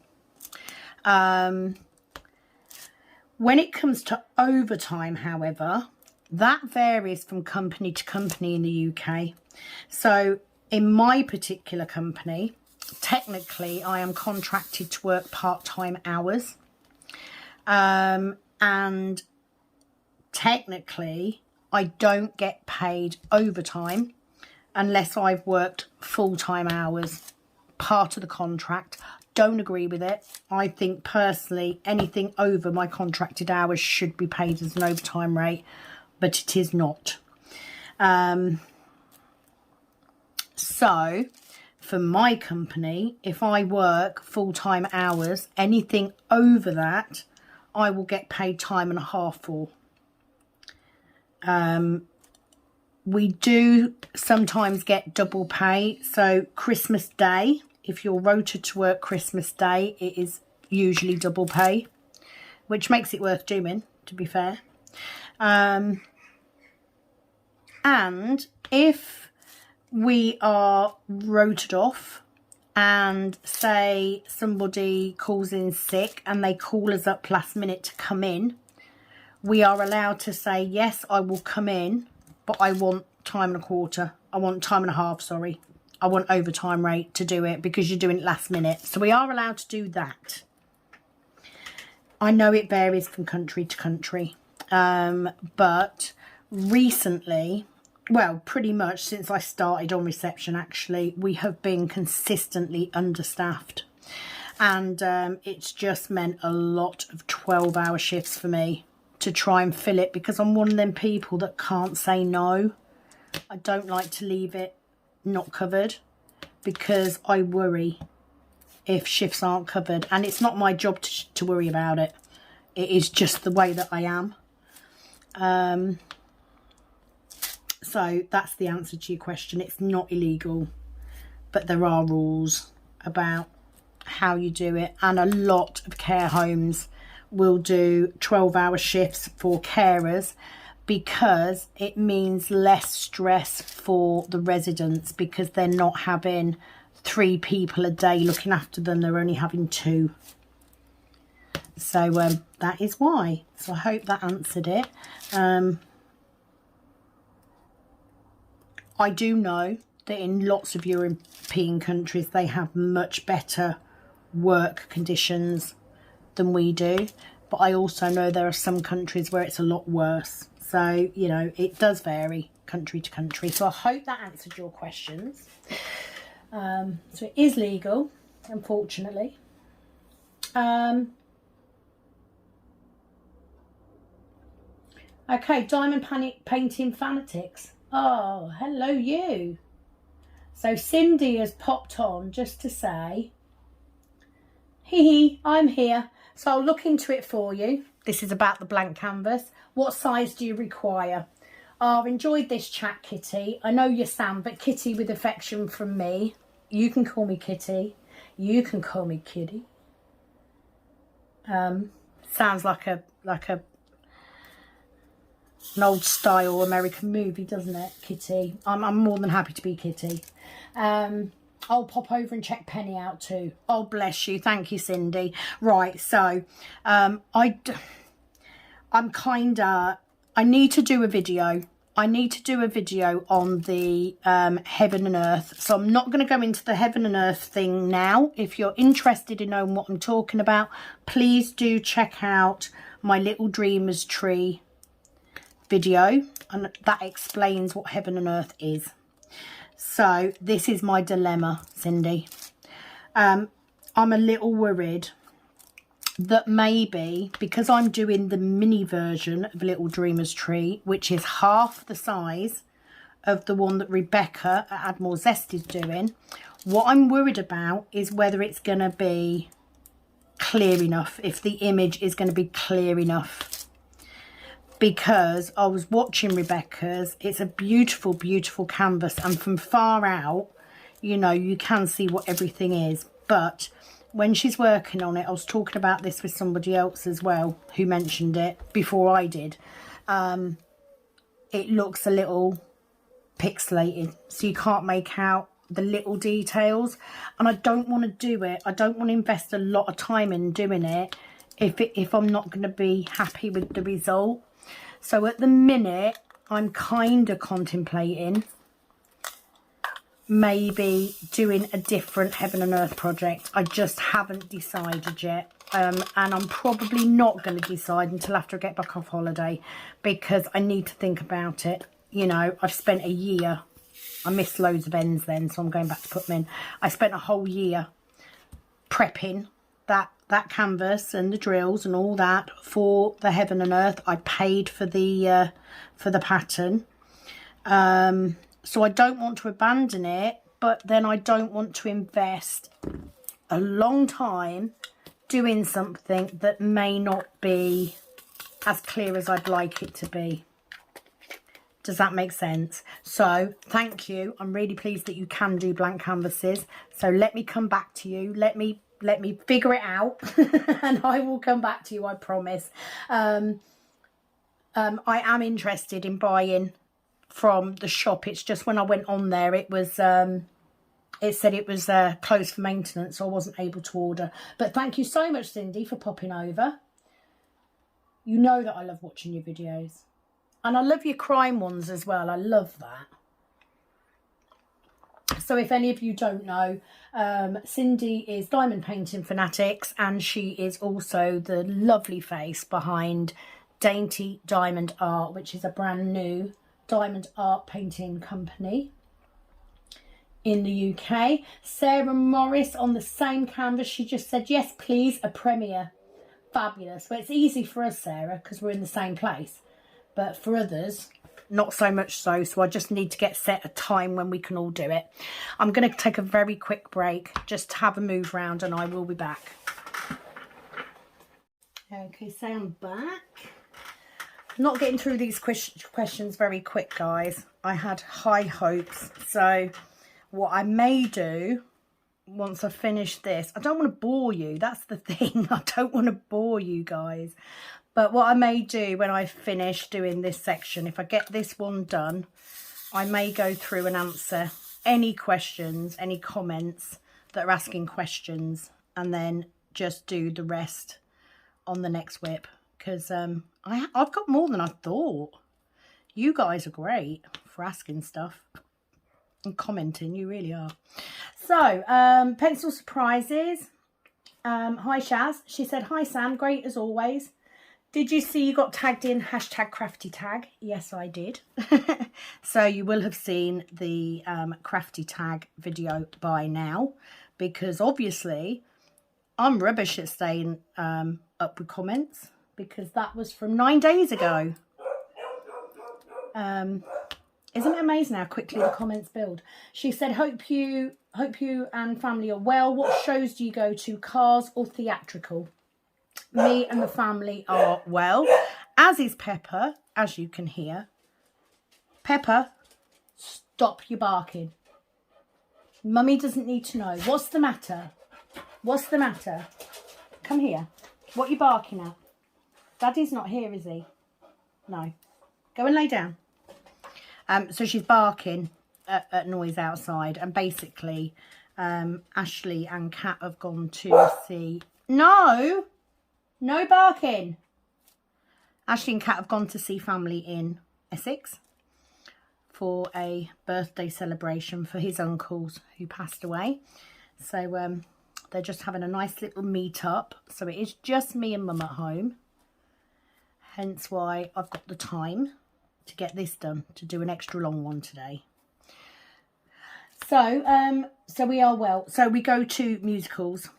When it comes to overtime, however, that varies from company to company in the UK. So in my particular company, technically I am contracted to work part-time hours. And technically I don't get paid overtime unless I've worked full-time hours. Part of the contract. Don't agree with it. I think personally anything over my contracted hours should be paid as an overtime rate, but it is not. So for my company, if I work full-time hours, anything over that I will get paid time and a half for. We do sometimes get double pay. So Christmas Day, if you're rotated to work Christmas Day, it is usually double pay, which makes it worth doing, to be fair. And if we are rotated off and say somebody calls in sick and they call us up last minute to come in, we are allowed to say, yes, I will come in, but I want time and a quarter. I want time and a half, sorry. I want overtime rate to do it because you're doing it last minute. So we are allowed to do that. I know it varies from country to country, but recently, well, pretty much since I started on reception, actually, we have been consistently understaffed. And it's just meant a lot of 12-hour shifts for me to try and fill it, because I'm one of them people that can't say no. I don't like to leave it not covered, because I worry if shifts aren't covered, and it's not my job to worry about it. It is just the way that I am. So that's the answer to your question. It's not illegal, but there are rules about how you do it, and a lot of care homes will do 12-hour shifts for carers, because it means less stress for the residents, because they're not having 3 people a day looking after them, they're only having 2. So that is why. So I hope that answered it. I do know that in lots of European countries they have much better work conditions than we do, but I also know there are some countries where it's a lot worse. So, you know, it does vary country to country. So I hope that answered your questions. So it is legal, unfortunately. Okay, diamond painting fanatics. Oh, hello you. So Cindy has popped on just to say, hee, I'm here. So I'll look into it for you. This is about the blank canvas. What size do you require? I've enjoyed this chat, Kitty. I know you're Sam, but Kitty with affection from me. You can call me Kitty. You can call me Kitty. Sounds like an old style American movie, doesn't it? Kitty. I'm more than happy to be Kitty. I'll pop over and check Penny out too. Oh, bless you. Thank you, Cindy. Right, so I need to do a video. I need to do a video on the heaven and earth. So I'm not going to go into the heaven and earth thing now. If you're interested in knowing what I'm talking about, please do check out my Little Dreamers Tree video, and that explains what heaven and earth is. So this is my dilemma, Cindy. I'm a little worried that maybe because I'm doing the mini version of Little Dreamers Tree, which is half the size of the one that Rebecca at Add More Zest is doing, what I'm worried about is whether it's going to be clear enough, if the image is going to be clear enough. Because I was watching Rebecca's, it's a beautiful, beautiful canvas, and from far out, you know, you can see what everything is. But when she's working on it, I was talking about this with somebody else as well who mentioned it before I did. It looks a little pixelated, so you can't make out the little details, and I don't want to do it. I don't want to invest a lot of time in doing it if I'm not going to be happy with the result. So at the minute, I'm kind of contemplating maybe doing a different heaven and earth project. I just haven't decided yet, and I'm probably not going to decide until after I get back off holiday, because I need to think about it. You know, I've spent a year, I missed loads of ends then, so I'm going back to put them in. I spent a whole year prepping that canvas and the drills and all that for the heaven and earth. I paid for the pattern, so I don't want to abandon it, but then I don't want to invest a long time doing something that may not be as clear as I'd like it to be. Does that make sense? So thank you. I'm really pleased that you can do blank canvases. So let me come back to you. Let me figure it out and I will come back to you, I promise. I am interested in buying from the shop. It's just when I went on there, it was it said it was closed for maintenance, so I wasn't able to order. But thank you so much, Cindy, for popping over. You know that I love watching your videos, and I love your crime ones as well. I love that. So if any of you don't know, Cindy is Diamond Painting Fanatics, and she is also the lovely face behind Dainty Diamond Art, which is a brand new diamond art painting company in the UK. Sarah Morris on the same canvas, she just said, yes please, a premiere. Fabulous. Well, it's easy for us, Sarah, because we're in the same place, but for others not so much so. So I just need to get set a time when we can all do it. I'm going to take a very quick break just to have a move round, and I will be back. Okay, so I'm back. Not getting through these questions very quick, guys. I had high hopes. So what I may do once I finish this, I don't want to bore you. That's the thing. I don't want to bore you guys. But what I may do when I finish doing this section, if I get this one done, I may go through and answer any questions, any comments that are asking questions, and then just do the rest on the next whip. Because I've got more than I thought. You guys are great for asking stuff and commenting. You really are. So, pencil surprises. Hi Shaz. She said, hi Sam, great as always. Did you see you got tagged in #CraftyTag? Yes, I did. So you will have seen the crafty tag video by now, because obviously I'm rubbish at staying up with comments, because that was from 9 days ago. Isn't it amazing how quickly the comments build? She said, hope you and family are well. What shows do you go to, cars or theatrical? Me and the family are well, as is Pepper, as you can hear. Pepper, stop your barking. Mummy doesn't need to know. What's the matter? What's the matter? Come here. What are you barking at? Daddy's not here, is he? No. Go and lay down. So she's barking at noise outside, and basically Ashley and Kat have gone to see... No! No barking. Ashley and Kat have gone to see family in Essex for a birthday celebration for his uncles who passed away. So they're just having a nice little meet up. So it is just me and Mum at home. Hence why I've got the time to get this done, to do an extra long one today. So so we are well. So we go to musicals.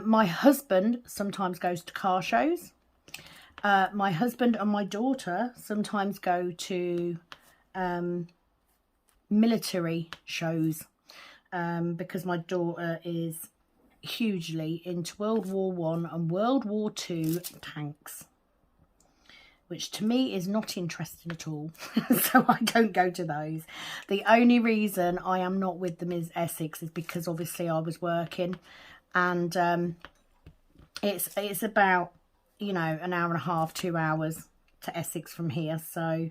My husband sometimes goes to car shows. My husband and my daughter sometimes go to military shows, because my daughter is hugely into World War I and World War II tanks, which to me is not interesting at all. So I don't go to those. The only reason I am not with them is Essex is because obviously I was working. And it's about, you know, an hour and a half, 2 hours to Essex from here. So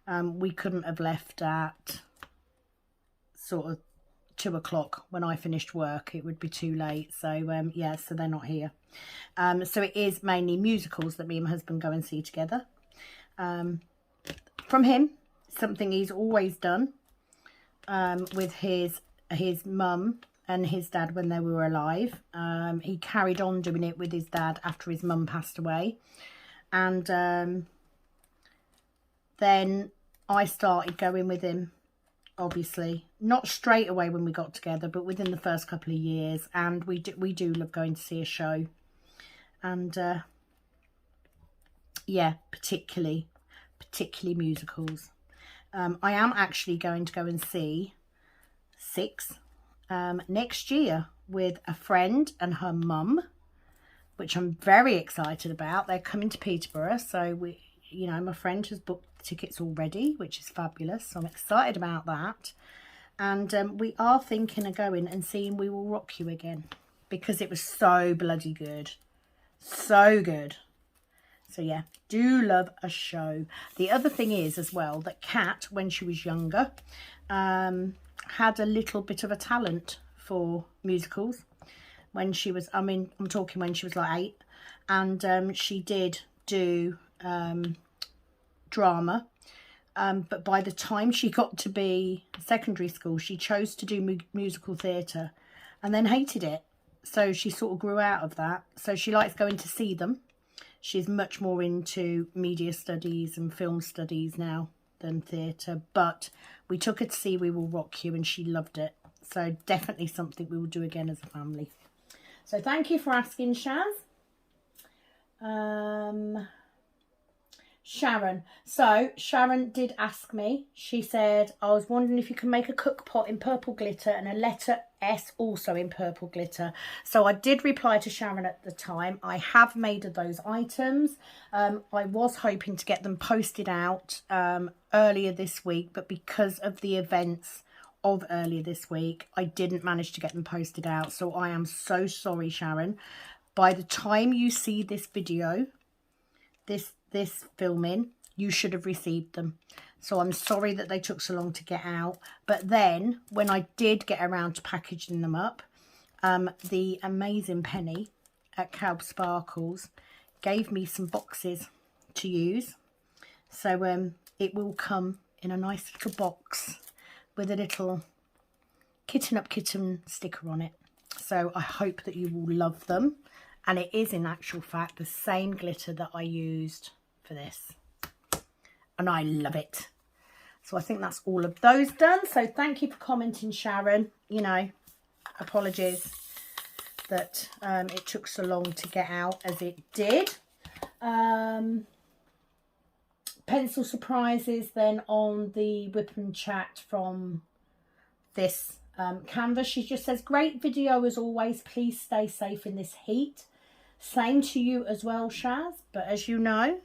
we couldn't have left at sort of 2 o'clock when I finished work. It would be too late. So yeah, so they're not here. So it is mainly musicals that me and my husband go and see together. From him, something he's always done with his mum and his dad when they were alive. He carried on doing it with his dad after his mum passed away. And then I started going with him, obviously. Not straight away when we got together, but within the first couple of years. And we do love going to see a show. And yeah, particularly musicals. I am actually going to go and see 6 next year with a friend and her mum, which I'm very excited about. They're coming to Peterborough, so you know, my friend has booked the tickets already, which is fabulous. So I'm excited about that. And we are thinking of going and seeing We Will Rock You again, because it was so bloody good. So good. So yeah, do love a show. The other thing is as well that Kat, when she was younger, had a little bit of a talent for musicals. When she was, I mean, I'm talking when she was like 8. And she did do drama But by the time she got to be secondary school, she chose to do musical theatre and then hated it. So she sort of grew out of that. So she likes going to see them. She's much more into media studies and film studies now than theatre. But we took her to see We Will Rock You and she loved it. So definitely something we will do again as a family. So thank you for asking, Shaz. Sharon. So Sharon did ask me. She said, I was wondering if you can make a cook pot in purple glitter and a letter S also in purple glitter. So I did reply to Sharon at the time. I have made those items. I was hoping to get them posted out earlier this week, but because of the events of earlier this week, I didn't manage to get them posted out. So I am so sorry, Sharon. By the time you see this video, this filming, you should have received them. So I'm sorry that they took so long to get out. But then when I did get around to packaging them up, the amazing Penny at Calb Sparkles gave me some boxes to use. So it will come in a nice little box with a little Kitten Up Kitten sticker on it. So I hope that you will love them. And it is in actual fact the same glitter that I used for this. And I love it. So I think that's all of those done. So thank you for commenting, Sharon. You know, apologies that it took so long to get out as it did. Pencil surprises then on the Wip and Chat from this canvas. She just says, great video as always. Please stay safe in this heat. Same to you as well, Shaz. But as you know,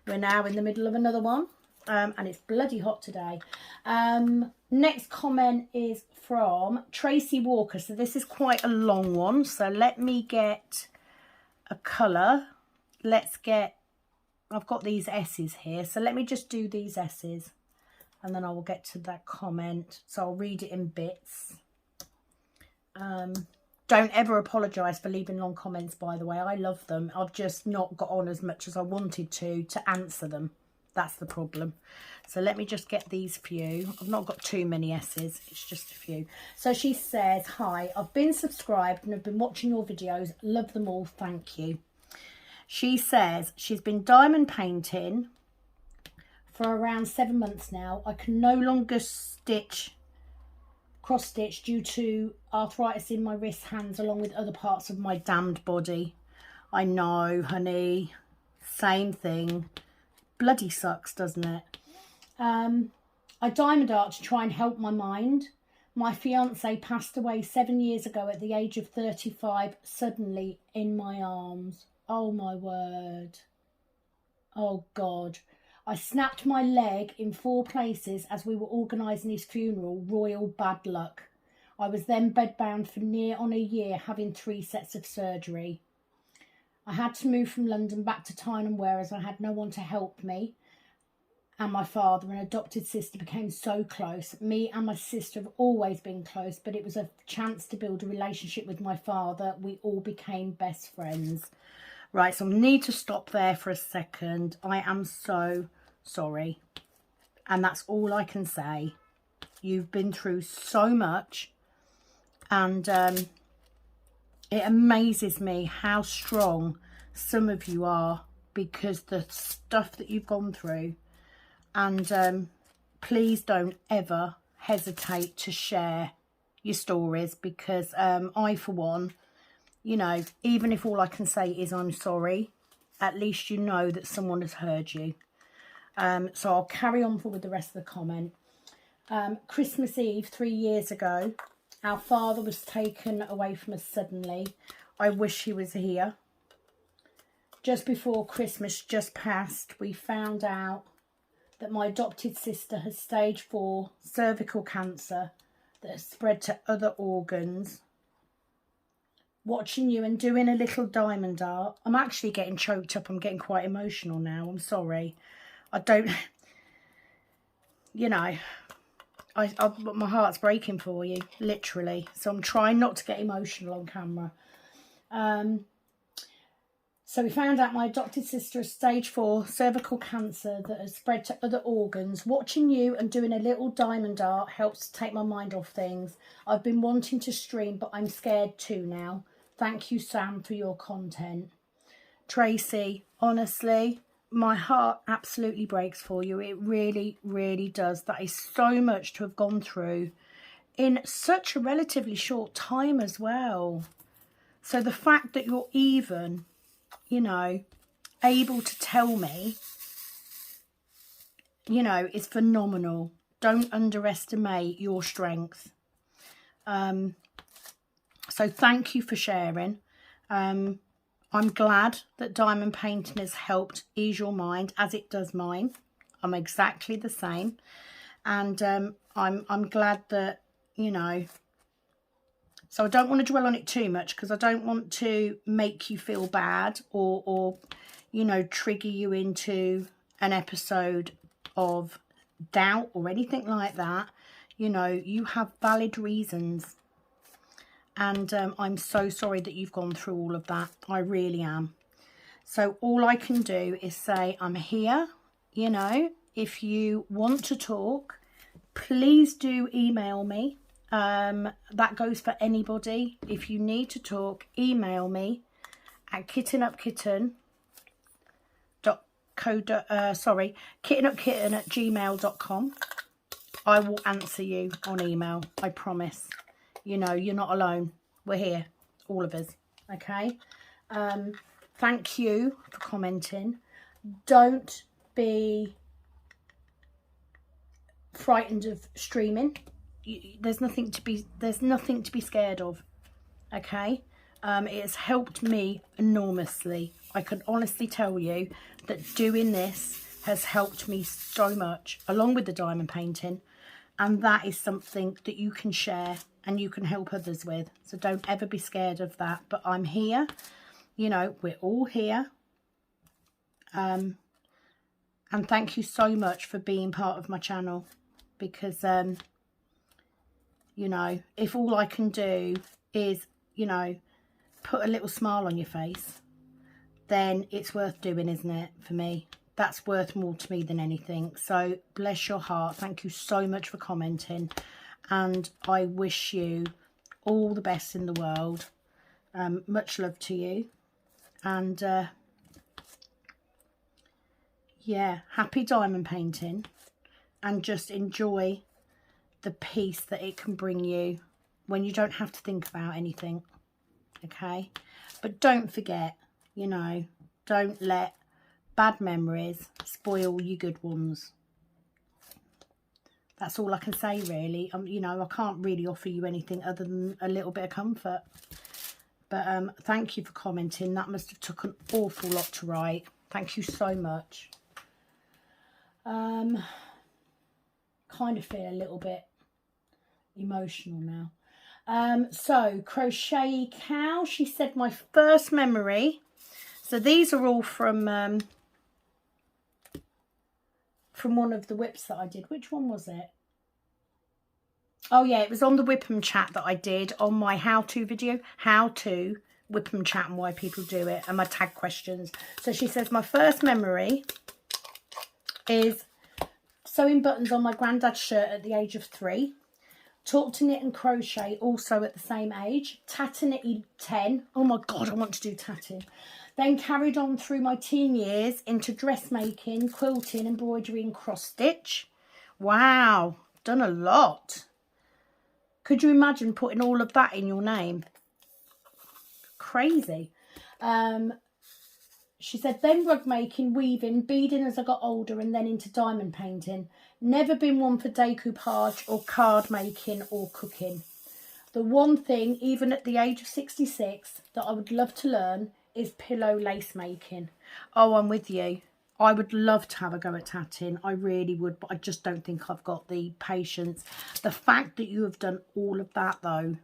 we're now in the middle of another one. And it's bloody hot today. Next comment is from Tracy Walker. So this is quite a long one. So let me get a colour. I've got these S's here. So let me just do these S's. And then I will get to that comment. So I'll read it in bits. Don't ever apologise for leaving long comments, by the way. I love them. I've just not got on as much as I wanted to answer them. That's the problem. So let me just get these few. I've not got too many S's. It's just a few. So she says, hi, I've been subscribed and I've been watching your videos. Love them all. Thank you. She says she's been diamond painting for around 7 months now. I can no longer cross stitch due to arthritis in my wrist, hands, along with other parts of my damned body. I know, honey. Same thing. Bloody sucks, doesn't it? I diamond art to try and help my mind. My fiance passed away 7 years ago at the age of 35, suddenly in my arms. Oh my word. Oh God. I snapped my leg in 4 places as we were organising his funeral. Royal bad luck. I was then bedbound for near on a year, having 3 sets of surgery. I had to move from London back to Tyne Wear as I had no one to help me. And my father and adopted sister became so close. Me and my sister have always been close, but it was a chance to build a relationship with my father. We all became best friends. Right, so I need to stop there for a second. I am so sorry. And that's all I can say. You've been through so much. And it amazes me how strong some of you are because the stuff that you've gone through. And please don't ever hesitate to share your stories because I, for one, you know, even if all I can say is I'm sorry, at least you know that someone has heard you. So I'll carry on with the rest of the comment. Christmas Eve 3 years ago, our father was taken away from us suddenly. I wish he was here. Just before Christmas just passed, we found out that my adopted sister has stage 4 cervical cancer that has spread to other organs. Watching you and doing a little diamond art. I'm actually getting choked up. I'm getting quite emotional now. I'm sorry. I don't, you know, my heart's breaking for you, literally. So I'm trying not to get emotional on camera. So we found out my adopted sister has stage 4 cervical cancer that has spread to other organs. Watching you and doing a little diamond art helps to take my mind off things. I've been wanting to stream, but I'm scared too now. Thank you, Sam, for your content. Tracy, honestly, my heart absolutely breaks for you. It really, really does. That is so much to have gone through in such a relatively short time as well. So the fact that you're even, you know, able to tell me, you know, is phenomenal. Don't underestimate your strength. So thank you for sharing. I'm glad that diamond painting has helped ease your mind, as it does mine. I'm exactly the same. And I'm glad that, you know, so I don't want to dwell on it too much, because I don't want to make you feel bad or you know, trigger you into an episode of doubt or anything like that. You know, you have valid reasons. And I'm so sorry that you've gone through all of that. I really am. So all I can do is say I'm here. You know, if you want to talk, please do email me. That goes for anybody. If you need to talk, email me at kittenupkitten@gmail.com. I will answer you on email, I promise. You know, you're not alone. We're here, all of us. Okay. Thank you for commenting. Don't be frightened of streaming. There's nothing to be scared of. Okay. It has helped me enormously. I can honestly tell you that doing this has helped me so much, along with the diamond painting. And that is something that you can share and you can help others with. So don't ever be scared of that. But I'm here. You know, we're all here. And thank you so much for being part of my channel. Because, you know, if all I can do is, you know, put a little smile on your face, then it's worth doing, isn't it, for me? That's worth more to me than anything. So bless your heart. Thank you so much for commenting. And I wish you all the best in the world. Much love to you. And yeah, happy diamond painting. And just enjoy the peace that it can bring you when you don't have to think about anything. Okay? But don't forget, you know, don't let bad memories spoil your good ones. That's all I can say, really. You know, I can't really offer you anything other than a little bit of comfort. But thank you for commenting. That must have took an awful lot to write. Thank you so much. Kind of feel a little bit emotional now. So Crochet Cow, she said, my first memory. So these are all from one of the whips that I did. Which one was it? Oh yeah, it was on the Wip and Chat that I did on my how-to video. How to Wip and Chat and why people do it, and my tag questions. So she says, my first memory is sewing buttons on my granddad's shirt at the age of 3. Taught to knit and crochet also at the same age. Tatting at 10. Oh my God, I want to do tatting. Then carried on through my teen years into dressmaking, quilting, embroidery and cross stitch. Wow, done a lot. Could you imagine putting all of that in your name? Crazy. She said, then rug making, weaving, beading as I got older, and then into diamond painting. Never been one for decoupage or card making or cooking. The one thing, even at the age of 66, that I would love to learn is pillow lace making. Oh, I'm with you. I would love to have a go at tatting. I really would, but I just don't think I've got the patience. The fact that you have done all of that, though,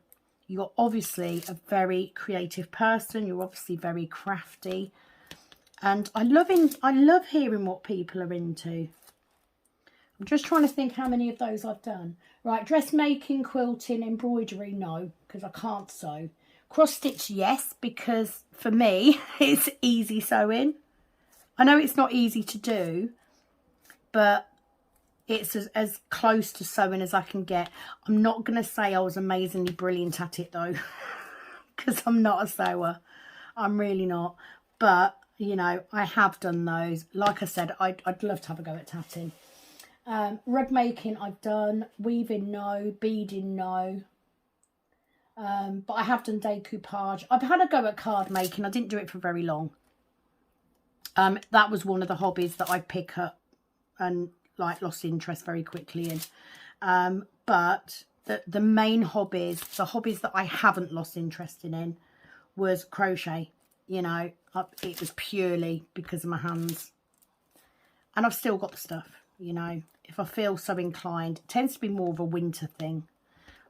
you're obviously a very creative person. You're obviously very crafty. And I love hearing what people are into. I'm just trying to think how many of those I've done. Right, dressmaking, quilting, embroidery, no, because I can't sew. Cross stitch, yes, because for me, it's easy sewing. I know it's not easy to do, but it's as close to sewing as I can get. I'm not going to say I was amazingly brilliant at it though, because I'm not a sewer. I'm really not. But, you know, I have done those. Like I said, I'd love to have a go at tatting. Rug making I've done. Weaving, no. Beading, no. But I have done decoupage. I've had a go at card making. I didn't do it for very long. That was one of the hobbies that I pick up and like lost interest very quickly in. But the main hobbies, the hobbies that I haven't lost interest in was crochet. You know, it was purely because of my hands. And I've still got the stuff, you know. If I feel so inclined, it tends to be more of a winter thing.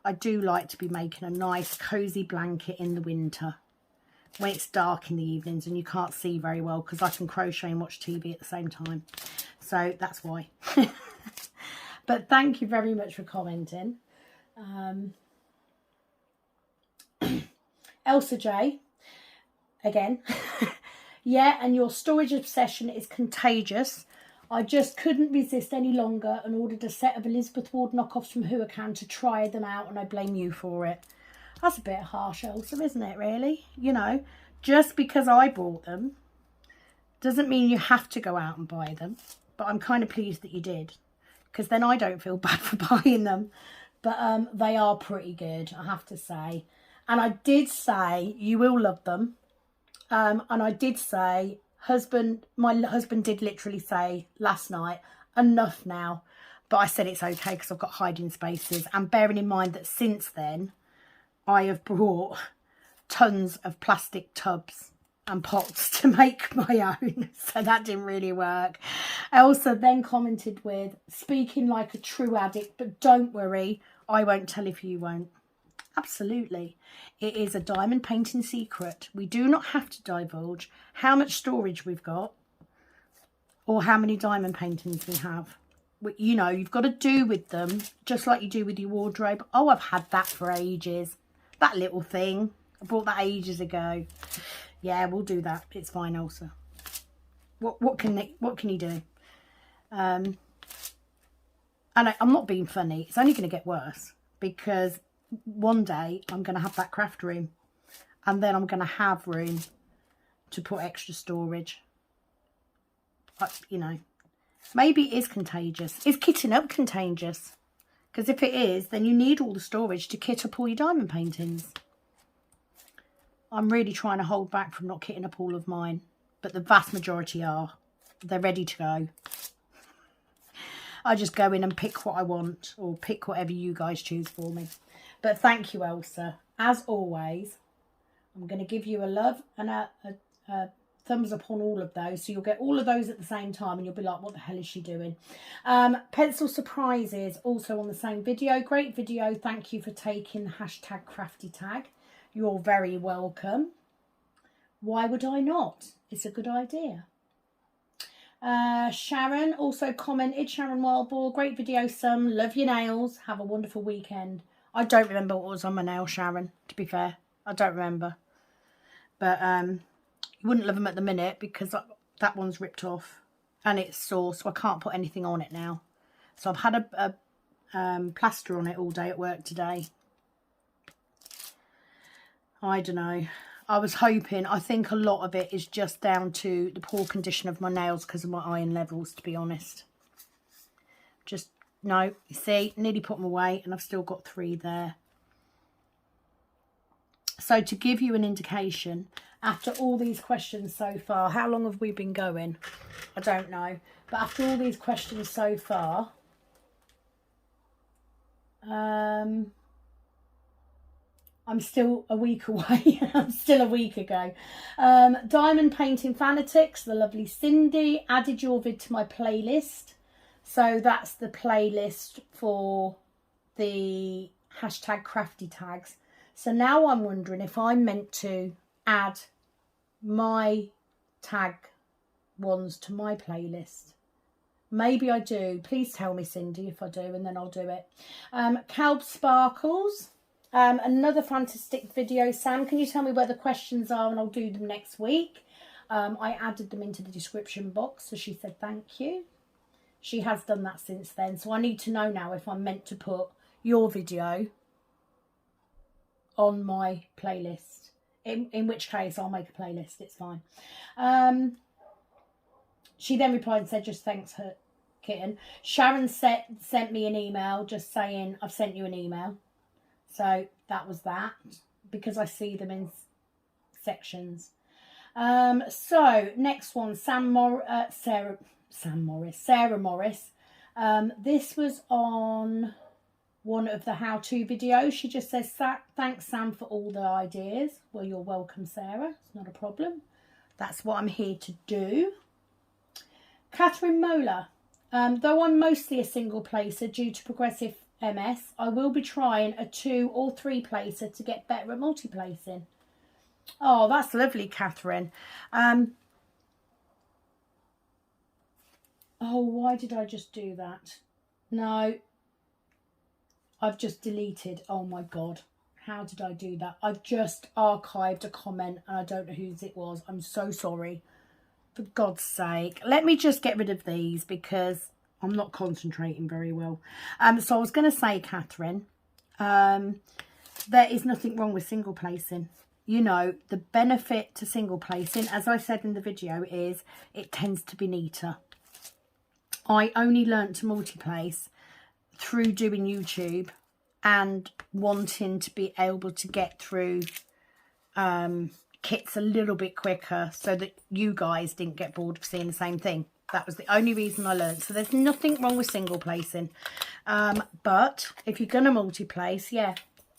I do like to be making a nice cosy blanket in the winter when it's dark in the evenings and you can't see very well, because I can crochet and watch TV at the same time. So that's why. But thank you very much for commenting. Elsa J, again. Yeah, and your storage obsession is contagious. I just couldn't resist any longer and ordered a set of Elizabeth Ward knockoffs from Huracan to try them out, and I blame you for it. That's a bit harsh, Elsa, isn't it, really? You know, just because I bought them doesn't mean you have to go out and buy them. But I'm kind of pleased that you did, because then I don't feel bad for buying them. But they are pretty good, I have to say. And I did say you will love them. And I did say, my husband did literally say last night, enough now. But I said it's okay because I've got hiding spaces. And bearing in mind that since then, I have brought tons of plastic tubs and pots to make my own. So that didn't really work. Elsa then commented with, speaking like a true addict, but don't worry, I won't tell if you won't. Absolutely. It is a diamond painting secret. We do not have to divulge how much storage we've got or how many diamond paintings we have. You know, you've got to do with them just like you do with your wardrobe. Oh, I've had that for ages. That little thing. I bought that ages ago. Yeah, we'll do that. It's fine, Elsa. What can you do? And I'm not being funny. It's only going to get worse, because one day I'm going to have that craft room, and then I'm going to have room to put extra storage. You know, maybe it is contagious. Is kitting up contagious? Because if it is, then you need all the storage to kit up all your diamond paintings. I'm really trying to hold back from not kitting up all of mine, but the vast majority are. They're ready to go. I just go in and pick what I want, or pick whatever you guys choose for me. But thank you, Elsa. As always, I'm going to give you a love and a thumbs up on all of those. So you'll get all of those at the same time and you'll be like, what the hell is she doing? Pencil surprises also on the same video. Great video. Thank you for taking hashtag crafty tag. You're very welcome. Why would I not? It's a good idea. Sharon also commented, Sharon Wildball, great video, Some. Love your nails. Have a wonderful weekend. I don't remember what was on my nail, Sharon, to be fair. I don't remember. But you wouldn't love them at the minute because that one's ripped off and it's sore, so I can't put anything on it now. So I've had a plaster on it all day at work today. I don't know. I was hoping, I think a lot of it is just down to the poor condition of my nails because of my iron levels, to be honest. Just, no, you see, nearly put them away and I've still got 3 there. So to give you an indication, after all these questions so far, how long have we been going? I don't know. But after all these questions so far, I'm still a week away. I'm still a week ago. Diamond Painting Fanatics, the lovely Cindy, added your vid to my playlist. So that's the playlist for the hashtag crafty tags. So now I'm wondering if I'm meant to add my tag ones to my playlist. Maybe I do. Please tell me, Cindy, if I do, and then I'll do it. Calb Sparkles. Another fantastic video. Sam, can you tell me where the questions are and I'll do them next week? I added them into the description box, so she said thank you. She has done that since then, so I need to know now if I'm meant to put your video on my playlist. In which case I'll make a playlist, it's fine. She then replied and said, just thanks, her kitten. Sharon sent me an email just saying, I've sent you an email. So that was that, because I see them in sections. So next one, Sarah Morris. This was on one of the how-to videos. She just says, thanks Sam for all the ideas. Well, you're welcome, Sarah. It's not a problem. That's what I'm here to do. Catherine Mola. Though I'm mostly a single placer due to progressive MS, I will be trying a 2 or 3 placer to get better at multi-placing. Oh, that's lovely, Catherine. Oh, why did I just do that? No, I've just deleted. Oh my God, how did I do that? I've just archived a comment and I don't know whose it was. I'm so sorry. For God's sake, let me just get rid of these because I'm not concentrating very well. So I was going to say, Catherine, there is nothing wrong with single placing. You know, the benefit to single placing, as I said in the video, is it tends to be neater. I only learnt to multi-place through doing YouTube and wanting to be able to get through kits a little bit quicker so that you guys didn't get bored of seeing the same thing. That was the only reason I learned. So there's nothing wrong with single placing. But if you're going to multi-place, yeah,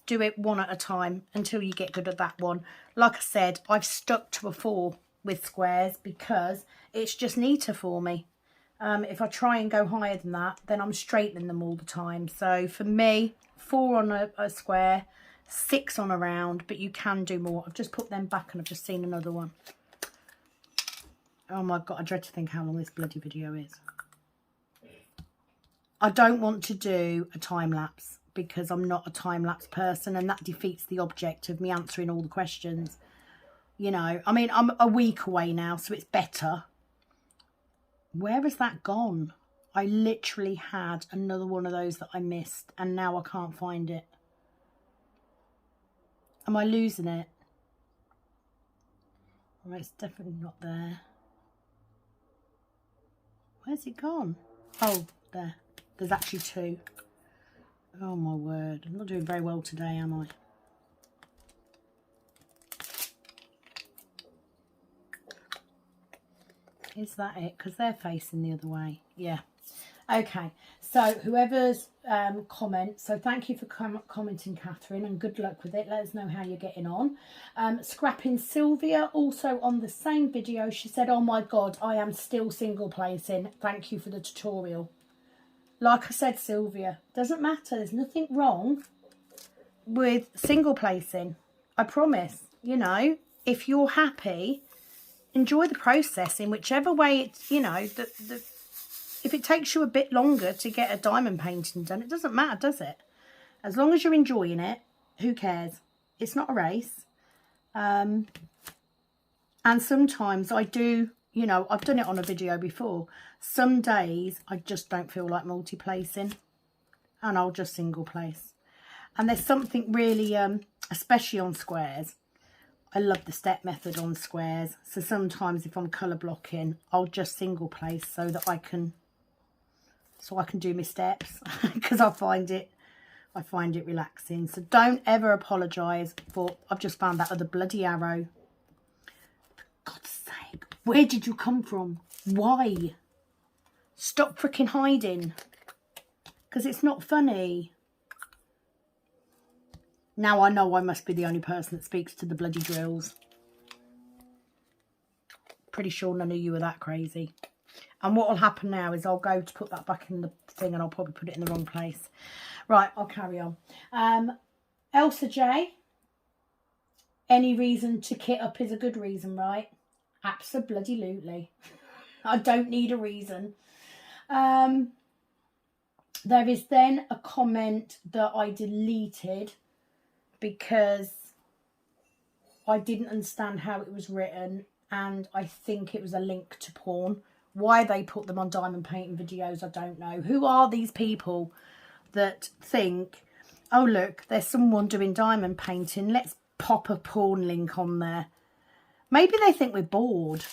do it one at a time until you get good at that one. Like I said, I've stuck to a 4 with squares because it's just neater for me. If I try and go higher than that, then I'm straightening them all the time. So for me, 4 on a square, 6 on a round, but you can do more. I've just put them back and I've just seen another one. Oh my God, I dread to think how long this bloody video is. I don't want to do a time lapse because I'm not a time lapse person and that defeats the object of me answering all the questions. You know, I mean, I'm a week away now, so it's better. Where has that gone? I literally had another one of those that I missed and now I can't find it. Am I losing it? Well, it's definitely not there. Where's it gone? Oh, there. There's actually 2. Oh my word. I'm not doing very well today, am I? Is that it? Because they're facing the other way. Yeah. Okay. So whoever's comment, so thank you for commenting, Catherine, and good luck with it. Let us know how you're getting on. Scrapping Sylvia, also on the same video, she said, oh my God, I am still single placing. Thank you for the tutorial. Like I said, Sylvia, doesn't matter. There's nothing wrong with single placing. I promise. You know, if you're happy, enjoy the process in whichever way it's, you know, if it takes you a bit longer to get a diamond painting done, it doesn't matter, does it? As long as you're enjoying it, who cares? It's not a race. And sometimes I do, you know, I've done it on a video before. Some days I just don't feel like multi-placing and I'll just single place. And there's something really, especially on squares, I love the step method on squares. So sometimes if I'm colour blocking, I'll just single place so that I can do my steps because I find it relaxing. So don't ever apologise for, I've just found that other bloody arrow. For God's sake, where did you come from? Why? Stop freaking hiding. Because it's not funny. Now I know I must be the only person that speaks to the bloody drills. Pretty sure none of you are that crazy. And what will happen now is I'll go to put that back in the thing and I'll probably put it in the wrong place. Right, I'll carry on. Elsa J. Any reason to kit up is a good reason, right? Abso-bloody-lutely. I don't need a reason. There is then a comment that I deleted because I didn't understand how it was written, and I think it was a link to porn. Why they put them on diamond painting videos, I don't know. Who are these people that think, oh look, there's someone doing diamond painting, let's pop a porn link on there? Maybe they think we're bored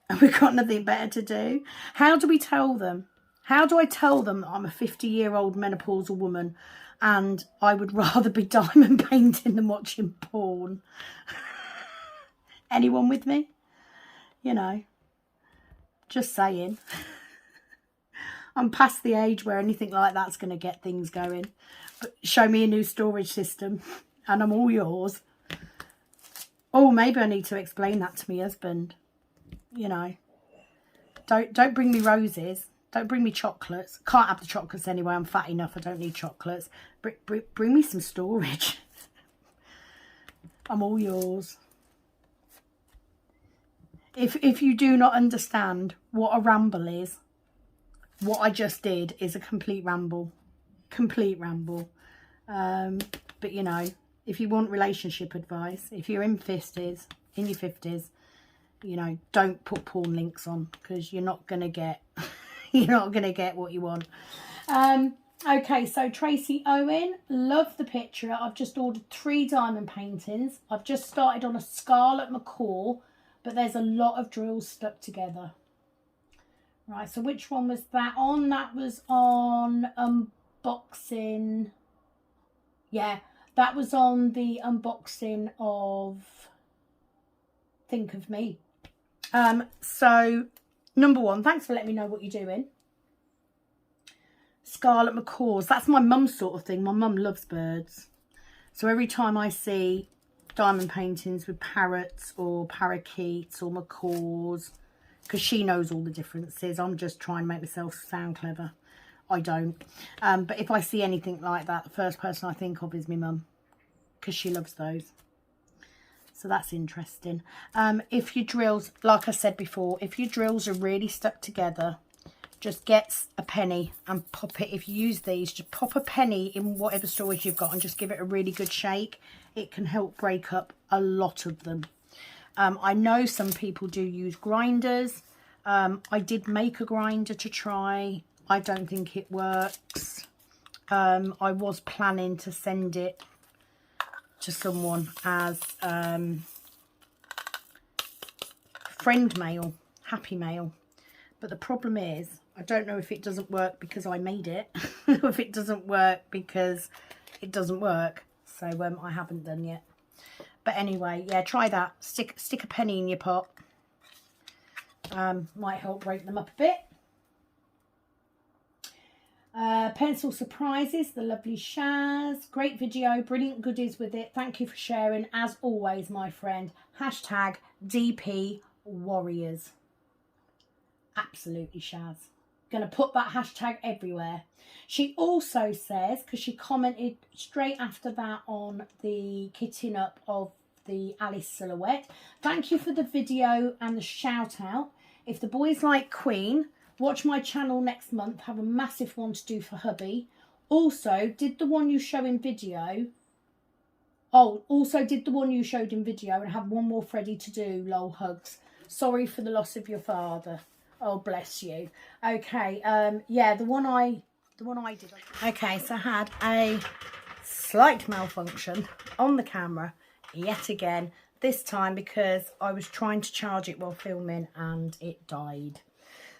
and we've got nothing better to do. How do we tell them? How do I tell them that I'm a 50-year-old menopausal woman and I would rather be diamond painting than watching porn? Anyone with me? You know, just saying. I'm past the age where anything like that's going to get things going. But show me a new storage system and I'm all yours. Oh, maybe I need to explain that to my husband. You know, don't bring me roses. Don't bring me chocolates. Can't have the chocolates anyway. I'm fat enough. I don't need chocolates. Bring me some storage. I'm all yours. If you do not understand what a ramble is, what I just did is a complete ramble. Complete ramble. But, you know, if you want relationship advice, if you're in your 50s, you know, don't put porn links on because you're not going to get... You're not going to get what you want. Okay, so Tracy Owen, love the picture. I've just ordered 3 diamond paintings. I've just started on a Scarlet Macaw, but there's a lot of drills stuck together. Right, so which one was that on? That was on unboxing. Yeah, that was on the unboxing of Think of Me. So... Number 1, thanks for letting me know what you're doing. Scarlet Macaws. That's my mum's sort of thing. My mum loves birds. So every time I see diamond paintings with parrots or parakeets or macaws, because she knows all the differences, I'm just trying to make myself sound clever. I don't. But if I see anything like that, the first person I think of is my mum, because she loves those. So that's interesting. If your drills, like I said before, if your drills are really stuck together, just get a penny and pop it. If you use these, just pop a penny in whatever storage you've got and just give it a really good shake. It can help break up a lot of them. I know some people do use grinders. I did make a grinder to try. I don't think it works. I was planning to send it to someone as friend mail, happy mail, but the problem is I don't know if it doesn't work because I made it or if it doesn't work because it doesn't work, so I haven't done yet. But anyway, yeah, try that. Stick a penny in your pot. Might help break them up a bit. Pencil Surprises, the lovely Shaz. Great video, brilliant goodies with it. Thank you for sharing, as always, my friend. Hashtag DP Warriors. Absolutely, Shaz. Gonna put that hashtag everywhere. She also says, because she commented straight after that on the kitting up of the Alice silhouette, thank you for the video and the shout out. If the boys like Queen, watch my channel next month. Have a massive one to do for hubby. Also, did the one you show in video. Also did the one you showed in video and have one more Freddie to do. Lol, hugs. Sorry for the loss of your father. Oh, bless you. Okay, yeah, the one I did. Okay, so I had a slight malfunction on the camera yet again. This time because I was trying to charge it while filming and it died.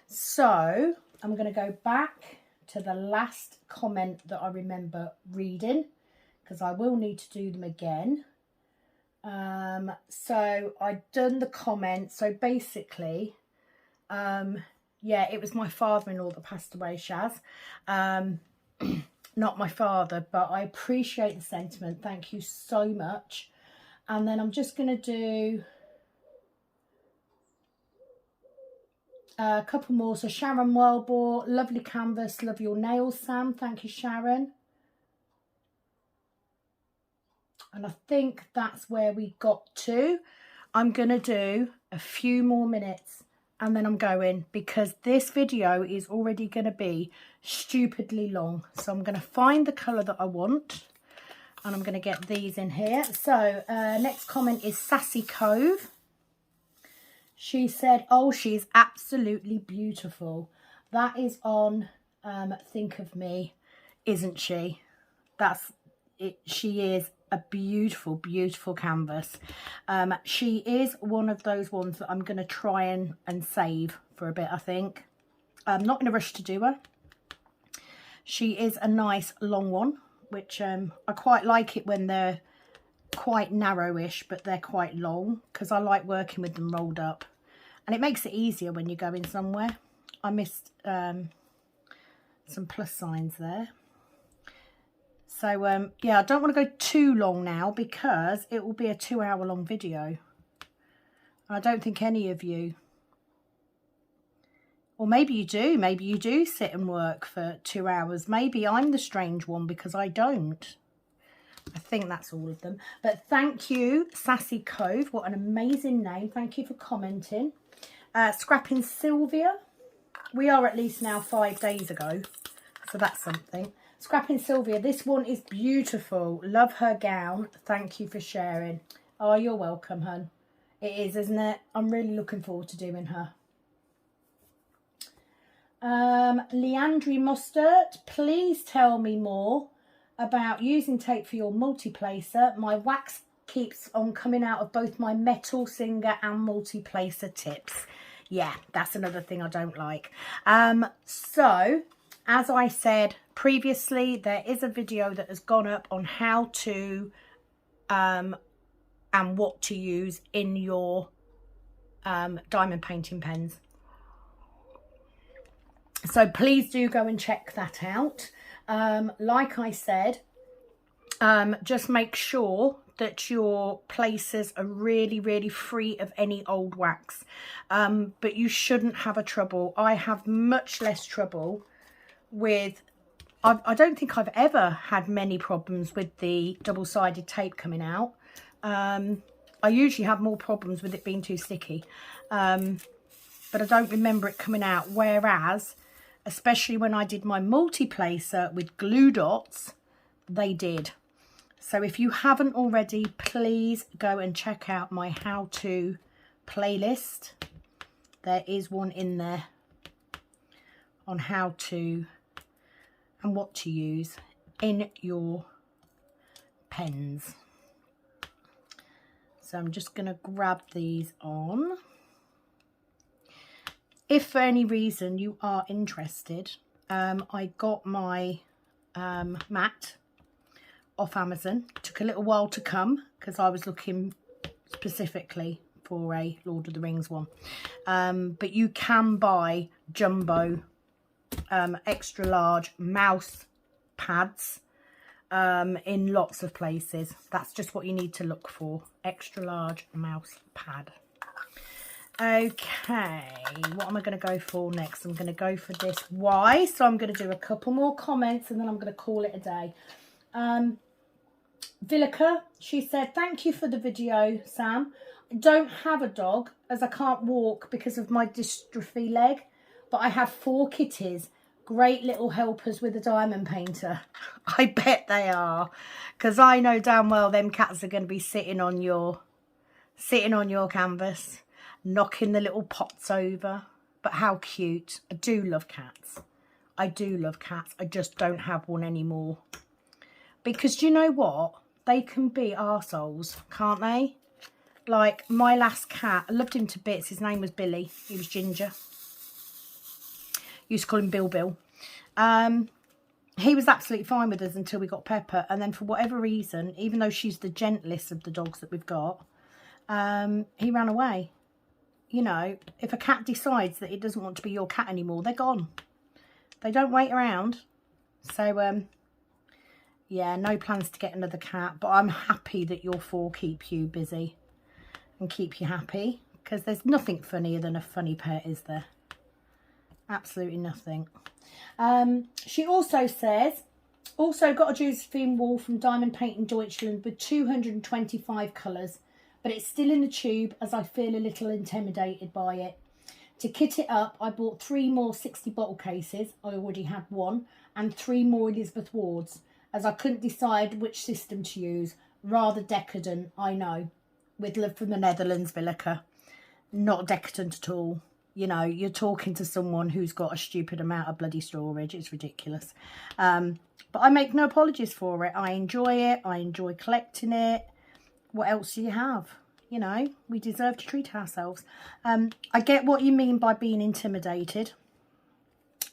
So I'm going to go back to the last comment that I remember reading, because I will need to do them again. So I'd done the comment. So basically, yeah, it was my father-in-law that passed away, Shaz. Not my father, but I appreciate the sentiment. Thank you so much. And then I'm just going to do a couple more. So Sharon Wellbore, lovely canvas, love your nails, Sam. Thank you, Sharon. And I think that's where we got to. I'm going to do a few more minutes and then I'm going, because this video is already going to be stupidly long. So I'm going to find the colour that I want. And I'm going to get these in here. So next comment is Sassy Cove. She said, oh, she's absolutely beautiful. That is on Think of Me, isn't she? That's it. She is a beautiful, beautiful canvas. She is one of those ones that I'm going to try and save for a bit, I think. I'm not in a rush to do her. She is a nice long one, which I quite like it when they're quite narrowish, but they're quite long, because I like working with them rolled up. And it makes it easier when you're going somewhere. I missed some plus signs there. So, yeah, I don't want to go too long now because it will be a 2-hour-long video. I don't think any of you, or maybe you do sit and work for 2 hours. Maybe I'm the strange one because I don't. I think that's all of them. But thank you, Sassy Cove. What an amazing name. Thank you for commenting. Scrapping Sylvia. We are at least now 5 days ago. So that's something. Scrapping Sylvia. This one is beautiful. Love her gown. Thank you for sharing. Oh, you're welcome, hun. It is, isn't it? I'm really looking forward to doing her. Leandri Mustard. Please tell me more about using tape for your multi-placer. My wax keeps on coming out of both my metal singer and multi-placer tips. Yeah, that's another thing I don't like. So, as I said previously, there is a video that has gone up on how to and what to use in your diamond painting pens. So please do go and check that out. Like I said, just make sure that your placers are really, really free of any old wax. But you shouldn't have a trouble. I have much less trouble with, I don't think I've ever had many problems with the double-sided tape coming out. I usually have more problems with it being too sticky. But I don't remember it coming out. Whereas, especially when I did my multi-placer with glue dots, they did. So if you haven't already, please go and check out my how-to playlist. There is one in there on how to and what to use in your pens. So I'm just going to grab these on. If for any reason you are interested, I got my mat off Amazon. Took a little while to come because I was looking specifically for a Lord of the Rings one. But you can buy jumbo extra large mouse pads in lots of places. That's just what you need to look for. Extra large mouse pad. Okay, what am I going to go for next? I'm going to go for this Y. So I'm going to do a couple more comments and then I'm going to call it a day. Villica, she said, thank you for the video, Sam. I don't have a dog as I can't walk because of my dystrophy leg, but I have 4 kitties. Great little helpers with a diamond painter. I bet they are, because I know damn well them cats are going to be sitting on your canvas, knocking the little pots over. But how cute. I do love cats. I do love cats. I just don't have one anymore. Because do you know what? They can be arseholes, can't they? Like my last cat, I loved him to bits. His name was Billy. He was ginger. Used to call him Bill. He was absolutely fine with us until we got Pepper. And then for whatever reason, even though she's the gentlest of the dogs that we've got, he ran away. You know, if a cat decides that it doesn't want to be your cat anymore, they're gone. They don't wait around. So, yeah, no plans to get another cat. But I'm happy that your 4 keep you busy and keep you happy. Because there's nothing funnier than a funny pet, is there? Absolutely nothing. She also says, also got a Josephine wall from Diamond Painting Deutschland with 225 colours. But it's still in the tube as I feel a little intimidated by it. To kit it up, I bought 3 more 60 bottle cases. I already had 1. And 3 more Elizabeth Wards. as I couldn't decide which system to use. Rather decadent, I know, with love from the Netherlands, Villica. Not decadent at all. You know, you're talking to someone who's got a stupid amount of bloody storage. It's ridiculous. But I make no apologies for it. I enjoy it. I enjoy collecting it. What else do you have? You know, we deserve to treat ourselves. I get what you mean by being intimidated.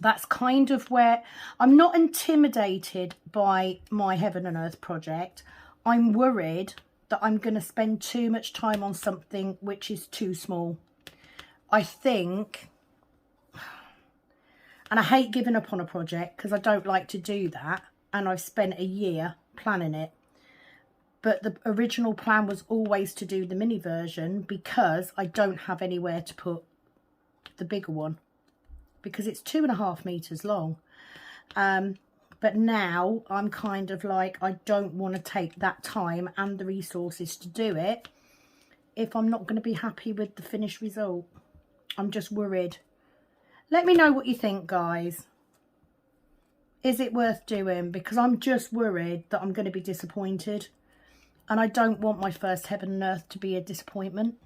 That's kind of where I'm not intimidated by my Heaven and Earth project. I'm worried that I'm going to spend too much time on something which is too small. I think, and I hate giving up on a project because I don't like to do that, and I've spent a year planning it. But the original plan was always to do the mini version because I don't have anywhere to put the bigger one, because it's 2.5 meters long. But now I'm kind of like, I don't want to take that time and the resources to do it if I'm not going to be happy with the finished result. I'm just worried. Let me know what you think, guys. Is it worth doing? Because I'm just worried that I'm going to be disappointed. And I don't want my first Heaven and Earth to be a disappointment.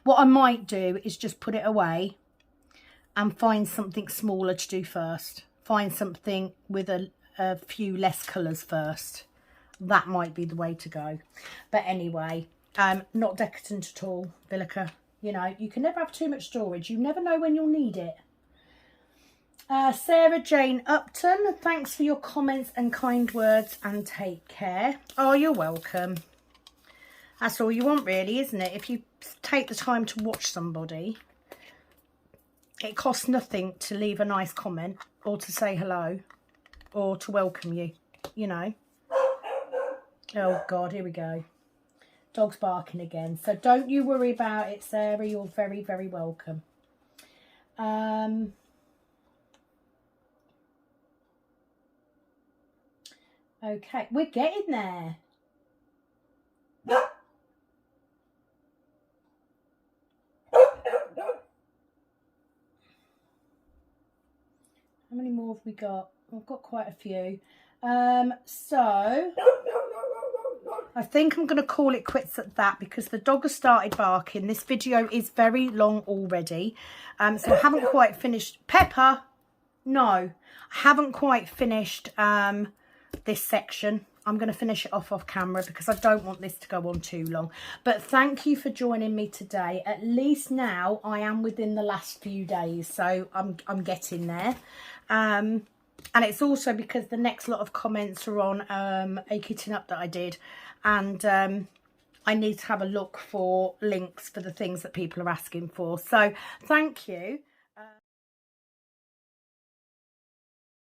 What I might do is just put it away and find something smaller to do first. Find something with a few less colours first. That might be the way to go. But anyway, not decadent at all, Villica. You know, you can never have too much storage. You never know when you'll need it. Sarah Jane Upton, thanks for your comments and kind words, and take care. Oh, you're welcome. That's all you want, really, isn't it? If you take the time to watch somebody, it costs nothing to leave a nice comment or to say hello or to welcome you, you know. Oh, God, here we go. Dog's barking again. So don't you worry about it, Sarah. You're very, very welcome. Okay, we're getting there. How many more have we got? I've got quite a few. So I think I'm going to call it quits at that because the dog has started barking. This video is very long already. So I haven't quite finished. Pepper, no, I haven't quite finished this section. I'm going to finish it off camera because I don't want this to go on too long. But thank you for joining me today. At least now I am within the last few days, so I'm getting there. And it's also because the next lot of comments are on a kitting up that I did, and I need to have a look for links for the things that people are asking for. So thank you.